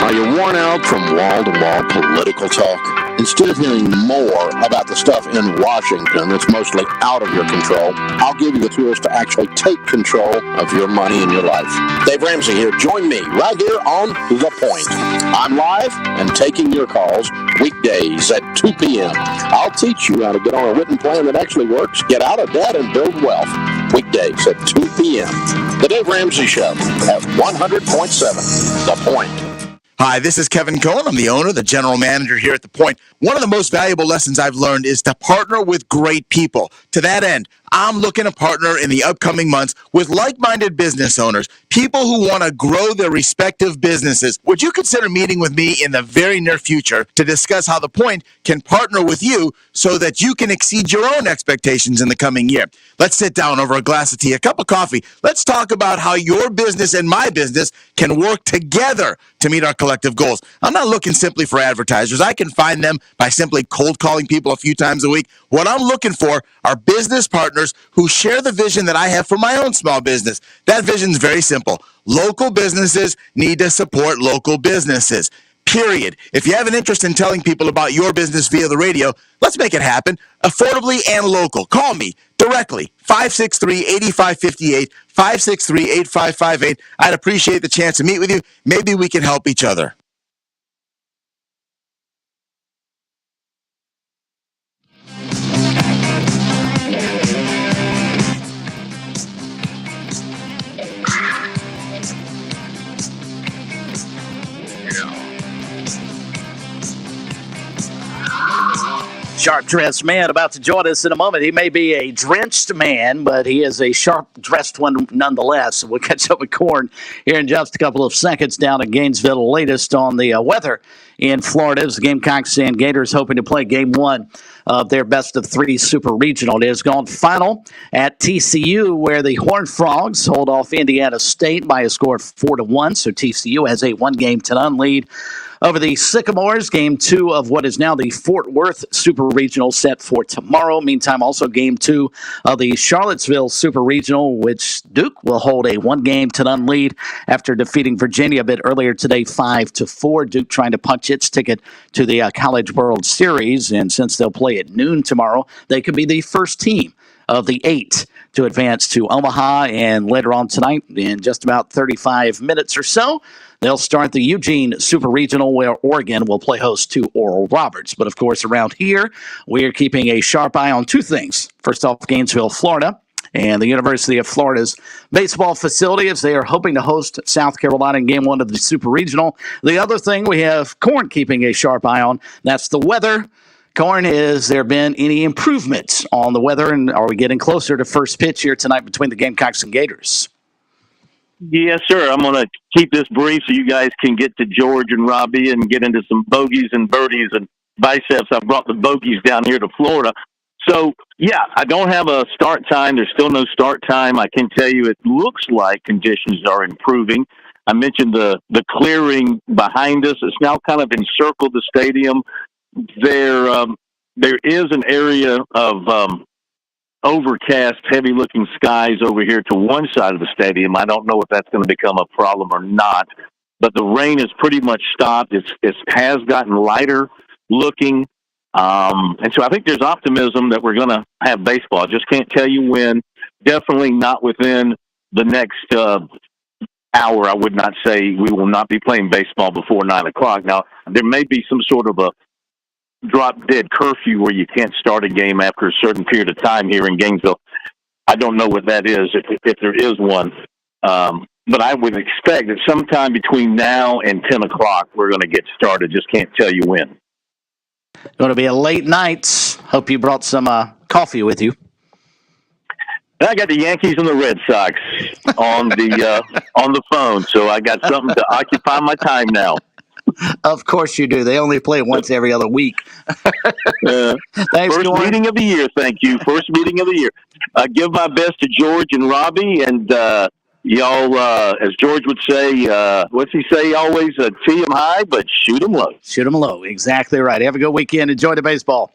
Are you worn out from wall-to-wall political talk? Instead of hearing more about the stuff in Washington that's mostly out of your control, I'll give you the tools to actually take control of your money and your life. Dave Ramsey here. Join me right here on The Point. I'm live and taking your calls weekdays at 2 p.m. I'll teach you how to get on a written plan that actually works, get out of debt, and build wealth. Weekdays at 2 p.m. The Dave Ramsey Show at 100.7 The Point. Hi, this is Kevin Cohen. I'm the owner, the general manager here at The Point. One of the most valuable lessons I've learned is to partner with great people. To that end, I'm looking to partner in the upcoming months with like-minded business owners, people who want to grow their respective businesses. Would you consider meeting with me in the very near future to discuss how The Point can partner with you so that you can exceed your own expectations in the coming year? Let's sit down over a glass of tea, a cup of coffee. Let's talk about how your business and my business can work together to meet our collective goals. I'm not looking simply for advertisers. I can find them by simply cold calling people a few times a week. What I'm looking for are business partners who share the vision that I have for my own small business. That vision is very simple. Local businesses need to support local businesses. Period. If you have an interest in telling people about your business via the radio, let's make it happen affordably and local. Call me directly, 563-8558, 563-8558. I'd appreciate the chance to meet with you. Maybe we can help each other. Sharp-dressed man about to join us in a moment. He may be a drenched man, but he is a sharp-dressed one nonetheless. We'll catch up with Corn here in just a couple of seconds down in Gainesville. Latest on the weather in Florida as the Gamecocks and Gators hoping to play game one of their best-of-3 Super Regional. It has gone final at TCU, where the Horned Frogs hold off Indiana State by a score of 4-1. So TCU has a 1-game-to-none lead over the Sycamores. Game 2 of what is now the Fort Worth Super Regional set for tomorrow. Meantime, also Game 2 of the Charlottesville Super Regional, which Duke will hold a 1-game-to-none lead after defeating Virginia a bit earlier today, 5-4. Duke trying to punch its ticket to the College World Series, and since they'll play at noon tomorrow, they could be the first team of the 8 to advance to Omaha, and later on tonight, in just about 35 minutes or so, they'll start the Eugene Super Regional, where Oregon will play host to Oral Roberts. But, of course, around here, we're keeping a sharp eye on two things. First off, Gainesville, Florida, and the University of Florida's baseball facility, as they are hoping to host South Carolina in Game 1 of the Super Regional. The other thing we have Corn keeping a sharp eye on, that's the weather. Corn, has there been any improvements on the weather, and are we getting closer to first pitch here tonight between the Gamecocks and Gators? Yes, sir. I'm going to keep this brief so you guys can get to George and Robbie and get into some bogeys and birdies and biceps. I brought the bogeys down here to Florida. So, yeah, I don't have a start time. There's still no start time. I can tell you it looks like conditions are improving. I mentioned the clearing behind us. It's now kind of encircled the stadium. There is an area of overcast, heavy-looking skies over here to one side of the stadium. I don't know if that's going to become a problem or not, but the rain has pretty much stopped. It has gotten lighter looking, and so I think there's optimism that we're going to have baseball. I just can't tell you when. Definitely not within the next hour. I would not say we will not be playing baseball before 9 o'clock. Now, there may be some sort of a drop-dead curfew where you can't start a game after a certain period of time here in Gainesville. I don't know what that is, if there is one. But I would expect that sometime between now and 10 o'clock we're going to get started. Just can't tell you when. Going to be a late night. Hope you brought some coffee with you. I got the Yankees and the Red Sox on the phone, so I got something to occupy my time now. Of course you do. They only play once every other week. Thanks, First Corn. meeting of the year. Thank you. First meeting of the year. Give my best to George and Robbie, and y'all, as George would say, what's he say always? Tee 'em high, but shoot 'em low. Shoot 'em low. Exactly right. Have a good weekend. Enjoy the baseball.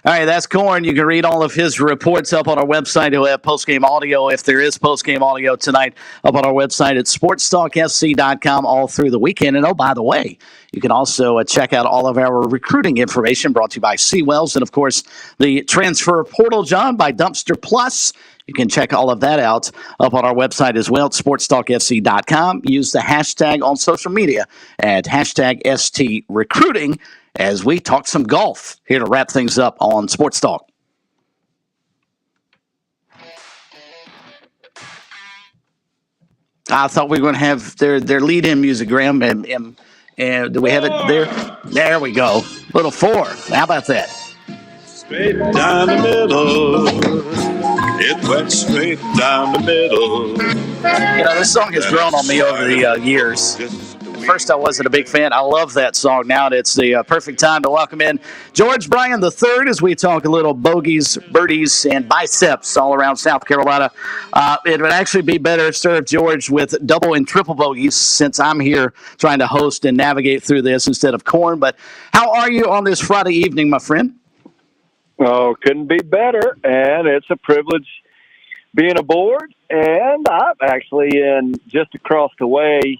All right, that's Corn. You can read all of his reports up on our website. He'll have post-game audio, if there is post-game audio tonight, up on our website at SportsTalkSC.com all through the weekend. And, oh, by the way, you can also check out all of our recruiting information brought to you by Seawells and, of course, the Transfer Portal, John, by Dumpster Plus. You can check all of that out up on our website as well at SportsTalkSC.com. Use the hashtag on social media at hashtag STRecruiting as we talk some golf here to wrap things up on Sports Talk. I thought we were going to have their lead-in music, Graham, and do we have it there? There we go. Little 4. How about that? Straight down the middle. It went straight down the middle. You know, this song has grown on me over the years. At first, I wasn't a big fan. I love that song now, and it's the perfect time to welcome in George Bryan III as we talk a little bogeys, birdies, and biceps all around South Carolina. It would actually be better to serve George with double and triple bogeys since I'm here trying to host and navigate through this instead of Corn. But how are you on this Friday evening, my friend? Oh, couldn't be better, and it's a privilege being aboard. And I'm actually in just across the way,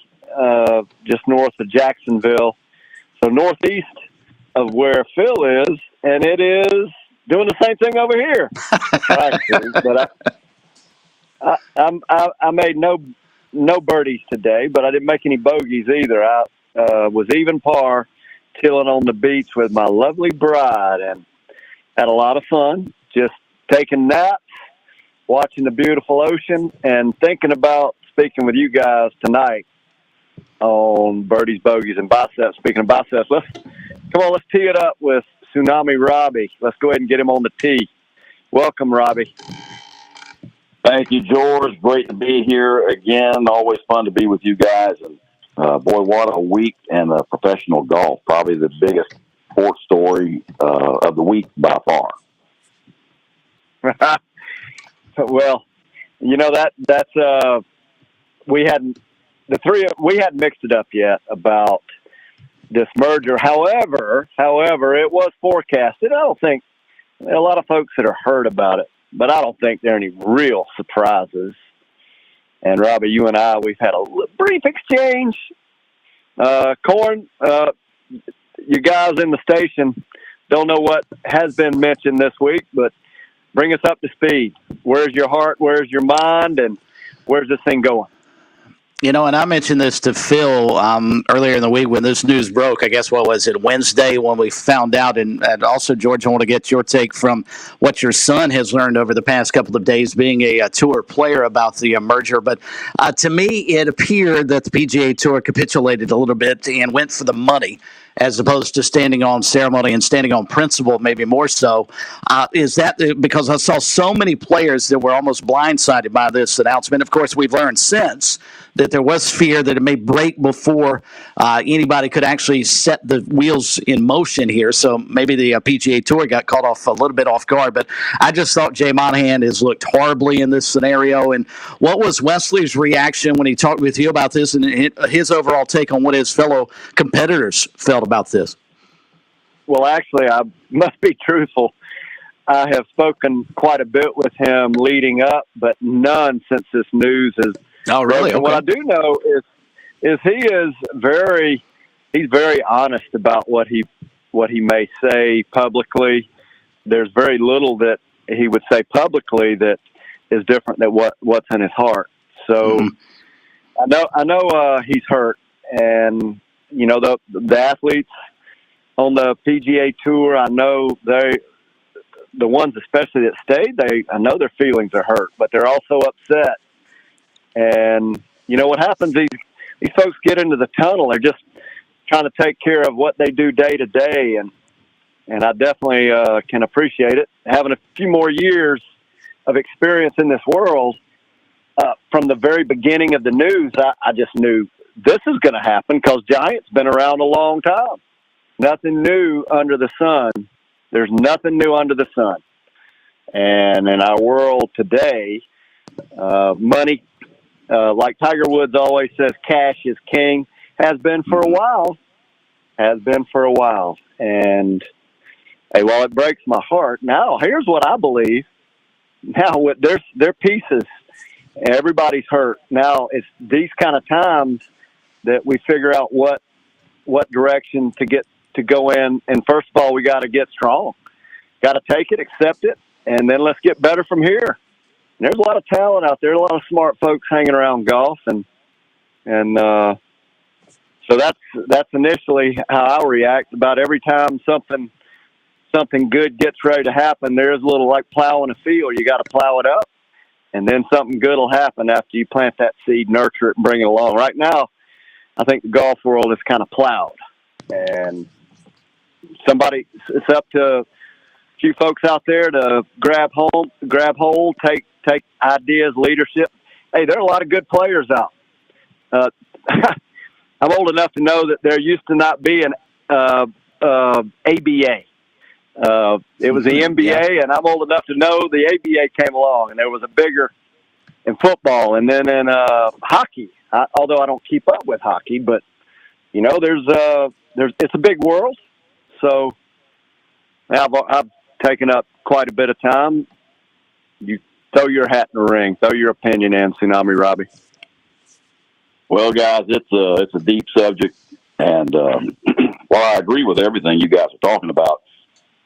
just north of Jacksonville, so northeast of where Phil is, and it is doing the same thing over here. Actually, but I made no birdies today, but I didn't make any bogeys either. I was even par, chilling on the beach with my lovely bride, and had a lot of fun, just taking naps, watching the beautiful ocean, and thinking about speaking with you guys tonight on birdies, bogeys, and biceps. Speaking of biceps, let's tee it up with Tsunami Robbie. Let's go ahead and get him on the tee. Welcome, Robbie. Thank you, George. Great to be here again. Always fun to be with you guys. And boy, what a week in professional golf. Probably the biggest sports story of the week by far. Well, you know that's we hadn't mixed it up yet about this merger. However, it was forecasted. I don't think a lot of folks that are heard about it, but I don't think there are any real surprises. And Robbie, you and I, we've had a brief exchange. Corn, you guys in the station don't know what has been mentioned this week, but bring us up to speed. Where's your heart? Where's your mind? And where's this thing going? You know, and I mentioned this to Phil earlier in the week when this news broke. I guess, what was it, Wednesday when we found out? And also, George, I want to get your take from what your son has learned over the past couple of days being a tour player about the merger. But to me, it appeared that the PGA Tour capitulated a little bit and went for the money as opposed to standing on ceremony and standing on principle, maybe more so. Is that because I saw so many players that were almost blindsided by this announcement? Of course, we've learned since that there was fear that it may break before anybody could actually set the wheels in motion here. So maybe the PGA Tour got caught off a little bit off guard. But I just thought Jay Monahan has looked horribly in this scenario. And what was Wesley's reaction when he talked with you about this and his overall take on what his fellow competitors felt about this? Well, actually, I must be truthful. I have spoken quite a bit with him leading up, but none since this news is. Oh, really? And what I do know is he's very honest about what he may say publicly. There's very little that he would say publicly that is different than what's in his heart. So I know he's hurt, and you know the athletes on the PGA Tour. I know the ones especially that stayed. I know their feelings are hurt, but they're also upset. And you know what happens? These folks get into the tunnel. They're just trying to take care of what they do day to day, and I definitely can appreciate it. Having a few more years of experience in this world, from the very beginning of the news, I just knew this is going to happen because Giants been around a long time. Nothing new under the sun. There's nothing new under the sun. And in our world today, money, like Tiger Woods always says, cash is king, has been for a while. And, hey, while it breaks my heart, now here's what I believe. Now, with their pieces, everybody's hurt. Now, it's these kind of times that we figure out what direction to go in. And first of all, we got to get strong. Got to take it, accept it, and then let's get better from here. And there's a lot of talent out there, a lot of smart folks hanging around golf, and so that's initially how I react. About every time something good gets ready to happen, there's a little like plowing a field. You got to plow it up, and then something good will happen after you plant that seed, nurture it, and bring it along. Right now, I think the golf world is kind of plowed, and it's up to a few folks out there to grab hold, take ideas, leadership. Hey, there are a lot of good players out. I'm old enough to know that there used to not be an ABA. It was the NBA, and I'm old enough to know the ABA came along, and there was a bigger in football, and then in hockey. Although I don't keep up with hockey, but it's a big world. So I've taken up quite a bit of time. You throw your hat in the ring, throw your opinion in, Tsunami Robbie. Well, guys, it's a deep subject, and while I agree with everything you guys are talking about,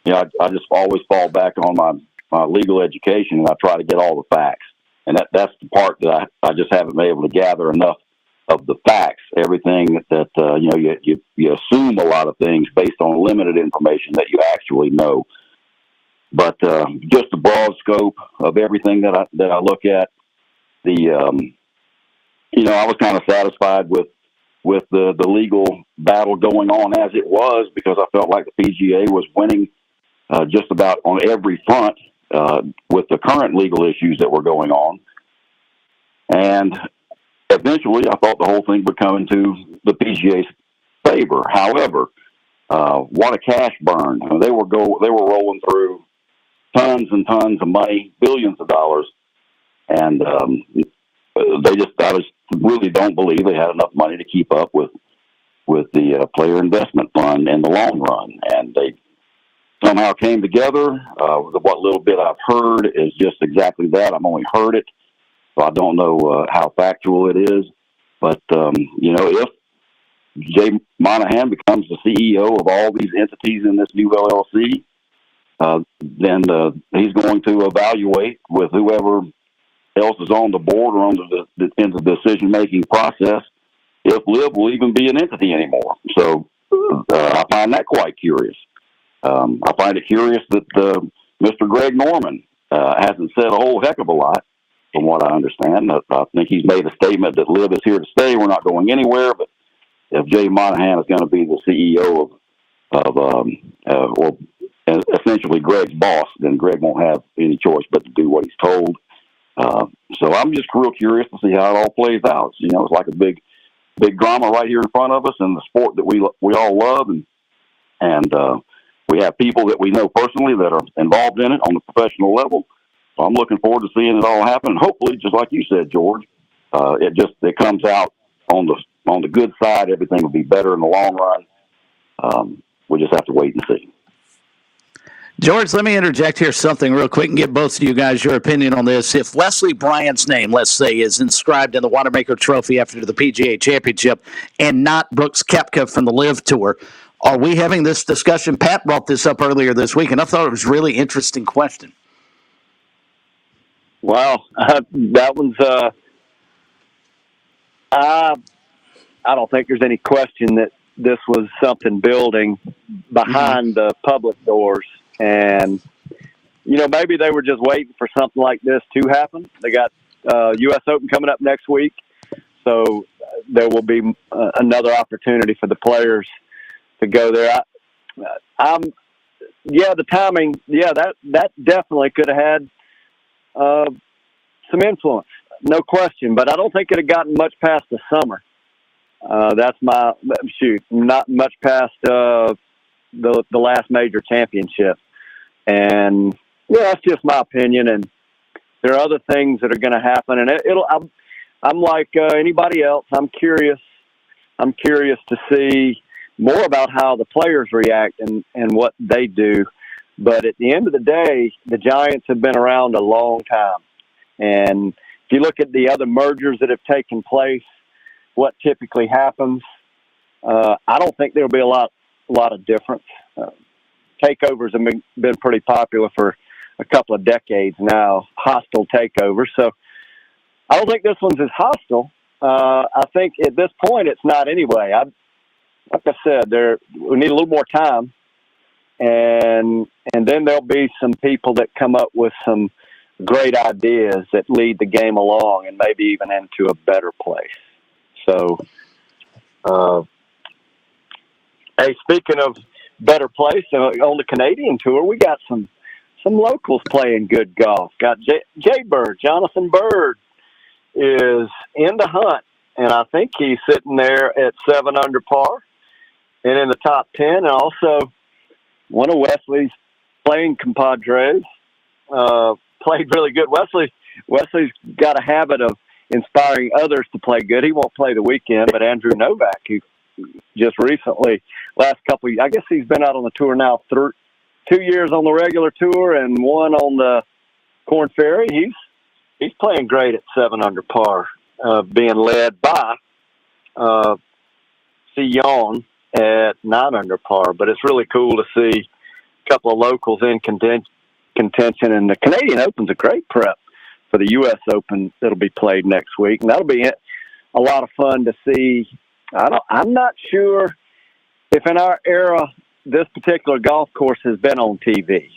I just always fall back on my legal education, and I try to get all the facts. And that's the part that I just haven't been able to gather enough of the facts. Everything that you assume a lot of things based on limited information that you actually know. But just the broad scope of everything that I look at, I was kind of satisfied with the legal battle going on as it was, because I felt like the PGA was winning just about on every front with the current legal issues that were going on. And eventually I thought the whole thing would come into the PGA's favor. However, what a cash burn. They were rolling through tons and tons of money, billions of dollars. And I just really don't believe they had enough money to keep up with the player investment fund in the long run. And they somehow came together. What little bit I've heard is just exactly that. I've only heard it, so I don't know how factual it is. But, if Jay Monahan becomes the CEO of all these entities in this new LLC, then he's going to evaluate with whoever else is on the board or in the decision-making process if LIV will even be an entity anymore. So I find that quite curious. I find it curious that Mr. Greg Norman hasn't said a whole heck of a lot, from what I understand. I think he's made a statement that LIV is here to stay. We're not going anywhere. But if Jay Monahan is going to be the CEO or essentially Greg's boss, then Greg won't have any choice but to do what he's told. So I'm just real curious to see how it all plays out. It's like a big drama right here in front of us in the sport that we all love, and we have people that we know personally that are involved in it on the professional level. So I'm looking forward to seeing it all happen. And hopefully, just like you said, George, it comes out on the good side. Everything will be better in the long run. We just have to wait and see. George, let me interject here something real quick and get both of you guys your opinion on this. If Wesley Bryan's name, let's say, is inscribed in the Wanamaker Trophy after the PGA Championship and not Brooks Koepka from the LIV Tour, are we having this discussion? Pat brought this up earlier this week, and I thought it was a really interesting question. Wow, that one's I don't think there's any question that this was something building behind the public doors. And, maybe they were just waiting for something like this to happen. They got U.S. Open coming up next week. So there will be another opportunity for the players to go there. The timing, that definitely could have had some influence, no question. But I don't think it had gotten much past the summer. That's my shoot. Not much past the last major championship, and yeah, that's just my opinion. And there are other things that are going to happen, and I'm like anybody else. I'm curious to see more about how the players react and what they do. But at the end of the day, the Giants have been around a long time. And if you look at the other mergers that have taken place, what typically happens, I don't think there'll be a lot of difference. Takeovers have been pretty popular for a couple of decades now, hostile takeovers. So I don't think this one's as hostile. I think at this point it's not anyway. Like I said, we need a little more time, and then there'll be some people that come up with some great ideas that lead the game along and maybe even into a better place. So, hey, speaking of better place, on the Canadian tour, we got some locals playing good golf. Got Jay Bird, Jonathan Bird is in the hunt, and I think he's sitting there at 7 under par and in the top 10. And also one of Wesley's playing compadres played really good. Wesley's got a habit of inspiring others to play good. He won't play the weekend, but Andrew Novak, who just recently, last couple, I guess he's been out on the tour now 2 years on the regular tour and 1 on the Corn Ferry. He's playing great at 7 under par, being led by Sion at 9 under par. But it's really cool to see a couple of locals in contention. And the Canadian Open's a great prep for the U.S. Open that'll be played next week. And that'll be a lot of fun to see. I'm not sure if in our era this particular golf course has been on TV.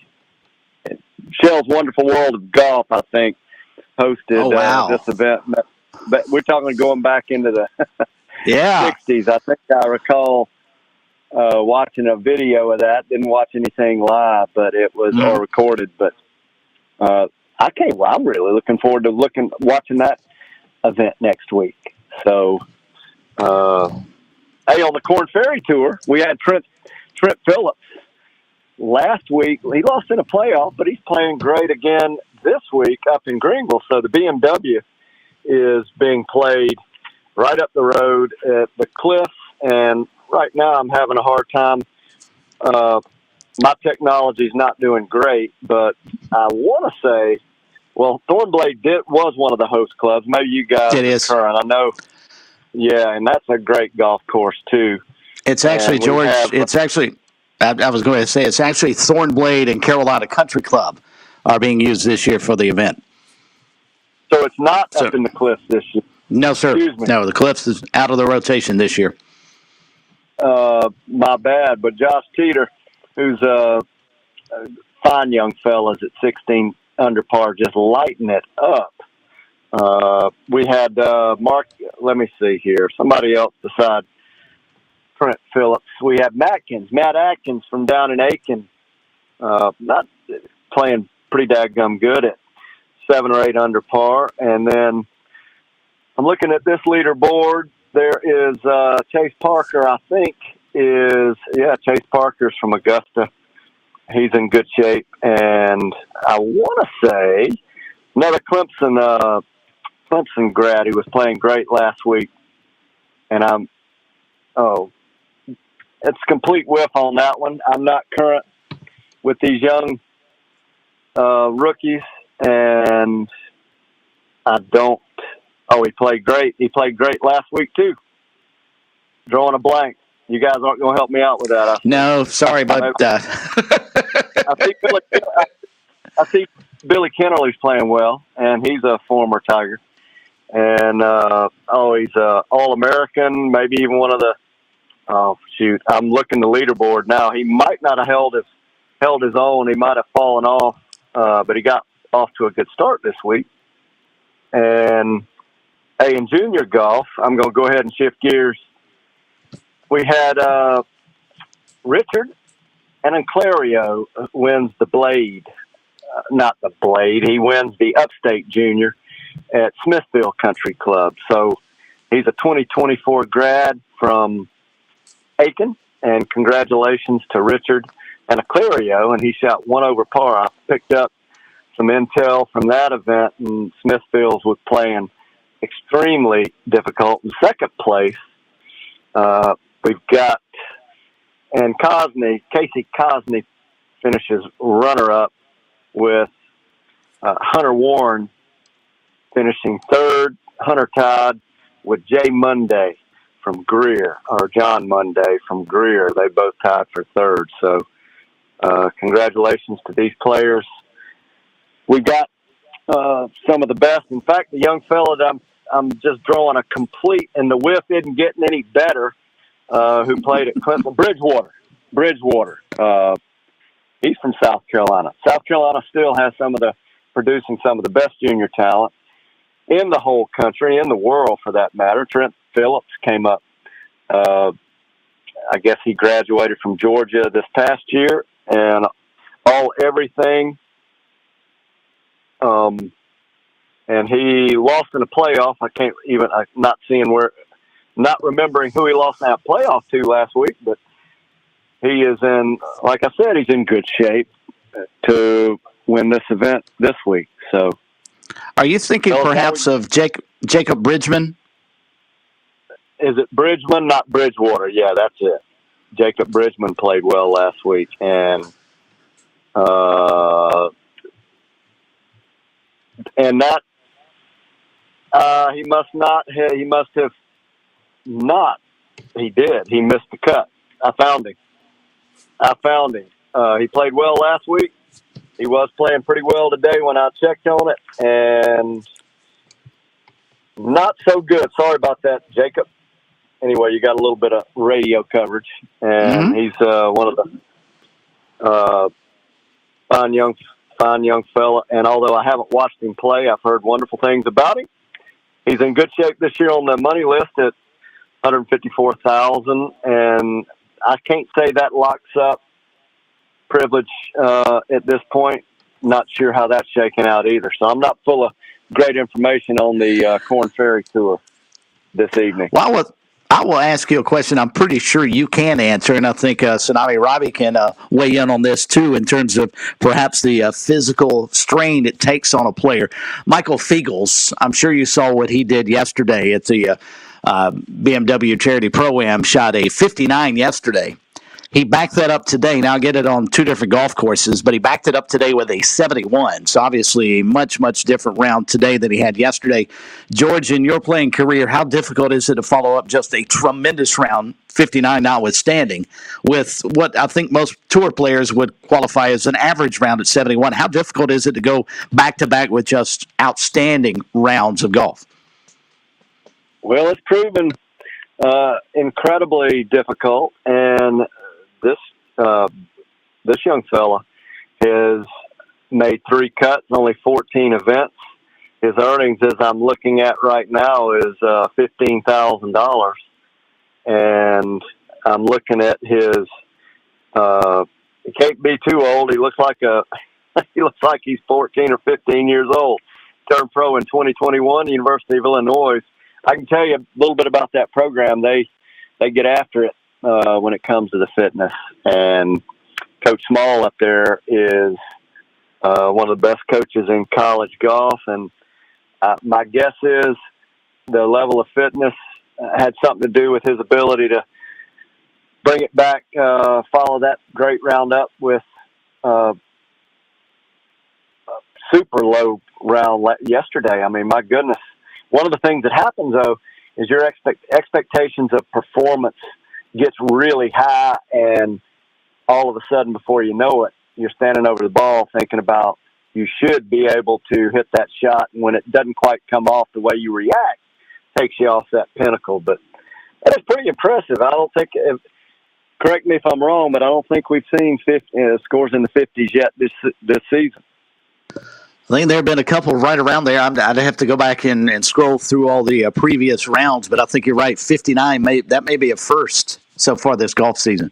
Shell's Wonderful World of Golf, I think, hosted this event. But we're talking going back into the 60s. I think I recall watching a video of that. Didn't watch anything live, but it was or recorded. But I'm really looking forward to watching that event next week. So, hey, on the Corn Ferry Tour, we had Trent Phillips last week. He lost in a playoff, but he's playing great again this week up in Greenville. So the BMW is being played right up the road at the Cliffs, and right now I'm having a hard time. My technology's not doing great, but I want to say, well, Thornblade was one of the host clubs. Maybe you guys are current. I know. Yeah, and that's a great golf course too. It's actually, George, I was going to say, it's actually Thornblade and Carolina Country Club are being used this year for the event. So it's not up in the Cliffs this year? No, sir. No, the Cliffs is out of the rotation this year. My bad, but Josh Teeter, who's a fine young fella, is at 16 under par, just lighting it up. We had Mark, let me see here, somebody else besides Trent Phillips. We have Matt Atkins from down in Aiken, not playing pretty daggum good at 7 or 8 under par. And then I'm looking at this leaderboard. There is Chase Parker, I think Chase Parker's from Augusta. He's in good shape. And I want to say another Clemson grad who was playing great last week. And it's complete whiff on that one. I'm not current with these young rookies, and I don't. Oh, he played great. He played great last week too. Drawing a blank. You guys aren't going to help me out with that. No, sorry about that. I see Billy Kennerly's playing well, and he's a former Tiger. And he's a All-American, maybe even one of the. Oh shoot! I'm looking the leaderboard now. He might not have held his own. He might have fallen off, but he got off to a good start this week. And hey, in junior golf, I'm going to go ahead and shift gears. We had Richard Anclario wins the Blade, not the Blade. He wins the Upstate Junior at Smithville Country Club. So He's a 2024 grad from Aiken, and congratulations to Richard and Aclario, and he shot 1 over par. I picked up some intel from that event, and Smithfields was playing extremely difficult. In second place, we've got, and Casey Cosney finishes runner-up with Hunter Warren finishing third. Hunter tied with Jay Monday from Greer, or John Monday from Greer. They both tied for third. So congratulations to these players. We got some of the best. In fact, the young fella that I'm just drawing a complete, and the whiff isn't getting any better, who played at Clinton, Bridgewater. He's from South Carolina. South Carolina still has producing some of the best junior talent in the whole country, in the world for that matter. Trent Phillips came up. I guess he graduated from Georgia this past year, and everything. And he lost in a playoff. Not remembering who he lost in that playoff to last week, but he is like I said, he's in good shape to win this event this week. So, are you thinking perhaps of Jacob Bridgman? Is it Bridgman, not Bridgewater? Yeah, that's it. Jacob Bridgman played well last week, and that he did. He missed the cut. I found him. He played well last week. He was playing pretty well today when I checked on it, and not so good. Sorry about that, Jacob. Anyway, you got a little bit of radio coverage, and he's one of the fine young fella. And although I haven't watched him play, I've heard wonderful things about him. He's in good shape this year on the money list at $154,000, and I can't say that locks up privilege at this point. Not sure how that's shaking out either. So I'm not full of great information on the Korn Ferry Tour this evening. Well, I will ask you a question I'm pretty sure you can answer, and I think Tsunami Robbie can weigh in on this too in terms of perhaps the physical strain it takes on a player. Michael Fiegels, I'm sure you saw what he did yesterday at the BMW Charity Pro-Am, shot a 59 yesterday. He backed that up today. Now, I get it on two different golf courses, but he backed it up today with a 71. So, obviously, a much, much different round today than he had yesterday. George, in your playing career, how difficult is it to follow up just a tremendous round, 59 notwithstanding, with what I think most tour players would qualify as an average round at 71? How difficult is it to go back-to-back with just outstanding rounds of golf? Well, it's proven incredibly difficult, and this young fella has made 3 cuts, only 14 events. His earnings, as I'm looking at right now, is $15,000, and I'm looking at his. He can't be too old. He looks like he's 14 or 15 years old. Turned pro in 2021, University of Illinois. I can tell you a little bit about that program. They get after it when it comes to the fitness. And Coach Small up there is one of the best coaches in college golf. And my guess is the level of fitness had something to do with his ability to bring it back, follow that great roundup with super low round yesterday. I mean, my goodness. One of the things that happens, though, is your expectations of performance gets really high, and all of a sudden, before you know it, you're standing over the ball thinking about you should be able to hit that shot, and when it doesn't quite come off the way you react, it takes you off that pinnacle. But that is pretty impressive. I don't think, correct me if I'm wrong, but I don't think we've seen scores in the 50s yet this season. I think there have been a couple right around there. I'd have to go back and scroll through all the previous rounds, but I think you're right. 59, that may be a first so far this golf season.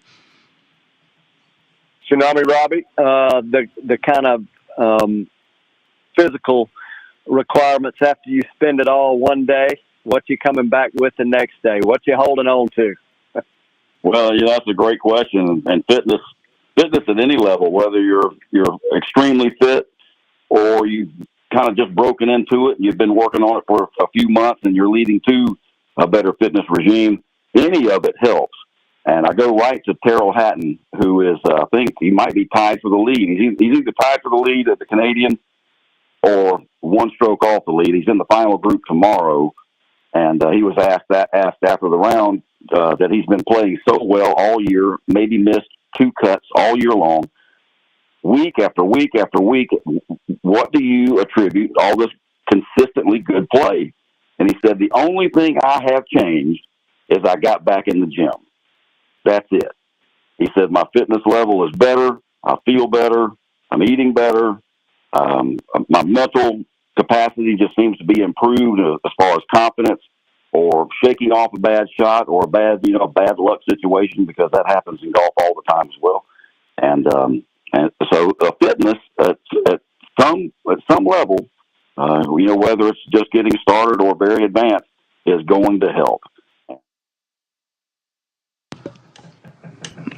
Tsunami Robbie, the kind of physical requirements after you spend it all one day What you coming back with the next day? What you holding on to? Well, yeah, that's a great question. And fitness at any level, whether you're extremely fit or you've kind of just broken into it and you've been working on it for a few months and you're leading to a better fitness regime, any of it helps. And I go right to Terrell Hatton, who is, I think he might be tied for the lead. He's either tied for the lead at the Canadian or one stroke off the lead. He's in the final group tomorrow. And he was asked after the round that he's been playing so well all year, maybe missed 2 cuts all year long, week after week after week. What do you attribute all this consistently good play? And he said, the only thing I have changed is I got back in the gym. That's it. He said, my fitness level is better. I feel better. I'm eating better. My mental capacity just seems to be improved as far as confidence or shaking off a bad shot or a bad luck situation, because that happens in golf all the time as well. And so fitness at some level, whether it's just getting started or very advanced, is going to help.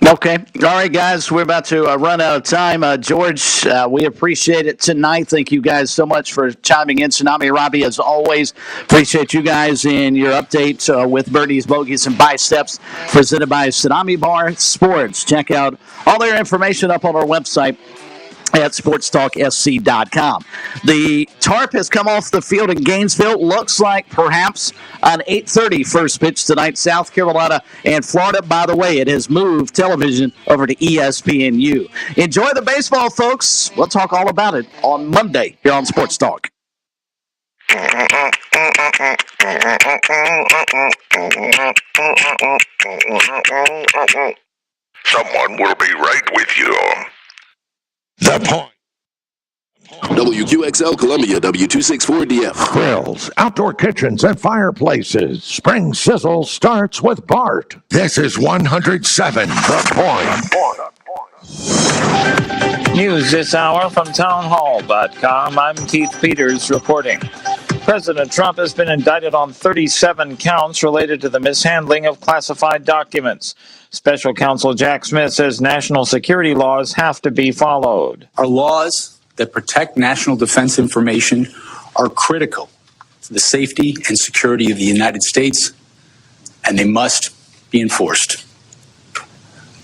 Okay. All right, guys, we're about to run out of time. George, we appreciate it tonight. Thank you guys so much for chiming in. Tsunami Robbie, as always, appreciate you guys and your update with Birdies, Bogeys, and Biceps, presented by Tsunami Bar Sports. Check out all their information up on our website at SportsTalkSC.com. The tarp has come off the field in Gainesville. Looks like perhaps an 8:30 first pitch tonight, South Carolina and Florida. By the way, it has moved television over to ESPNU. Enjoy the baseball, folks. We'll talk all about it on Monday here on Sports Talk. Someone will be right with you. The Point. WQXL Columbia, W264DF. Grills, outdoor kitchens, and fireplaces. Spring Sizzle starts with Bart. This is 107 The Point. News this hour from townhall.com. I'm Keith Peters reporting. President Trump has been indicted on 37 counts related to the mishandling of classified documents. Special counsel Jack Smith says national security laws have to be followed. Our laws that protect national defense information are critical to the safety and security of the United States, and they must be enforced.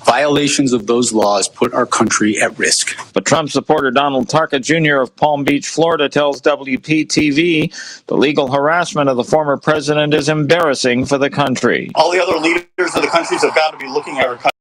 Violations of those laws put our country at risk. But Trump supporter Donald Tarka Jr. of Palm Beach, Florida, tells WPTV the legal harassment of the former president is embarrassing for the country. All the other leaders of the countries have got to be looking at our country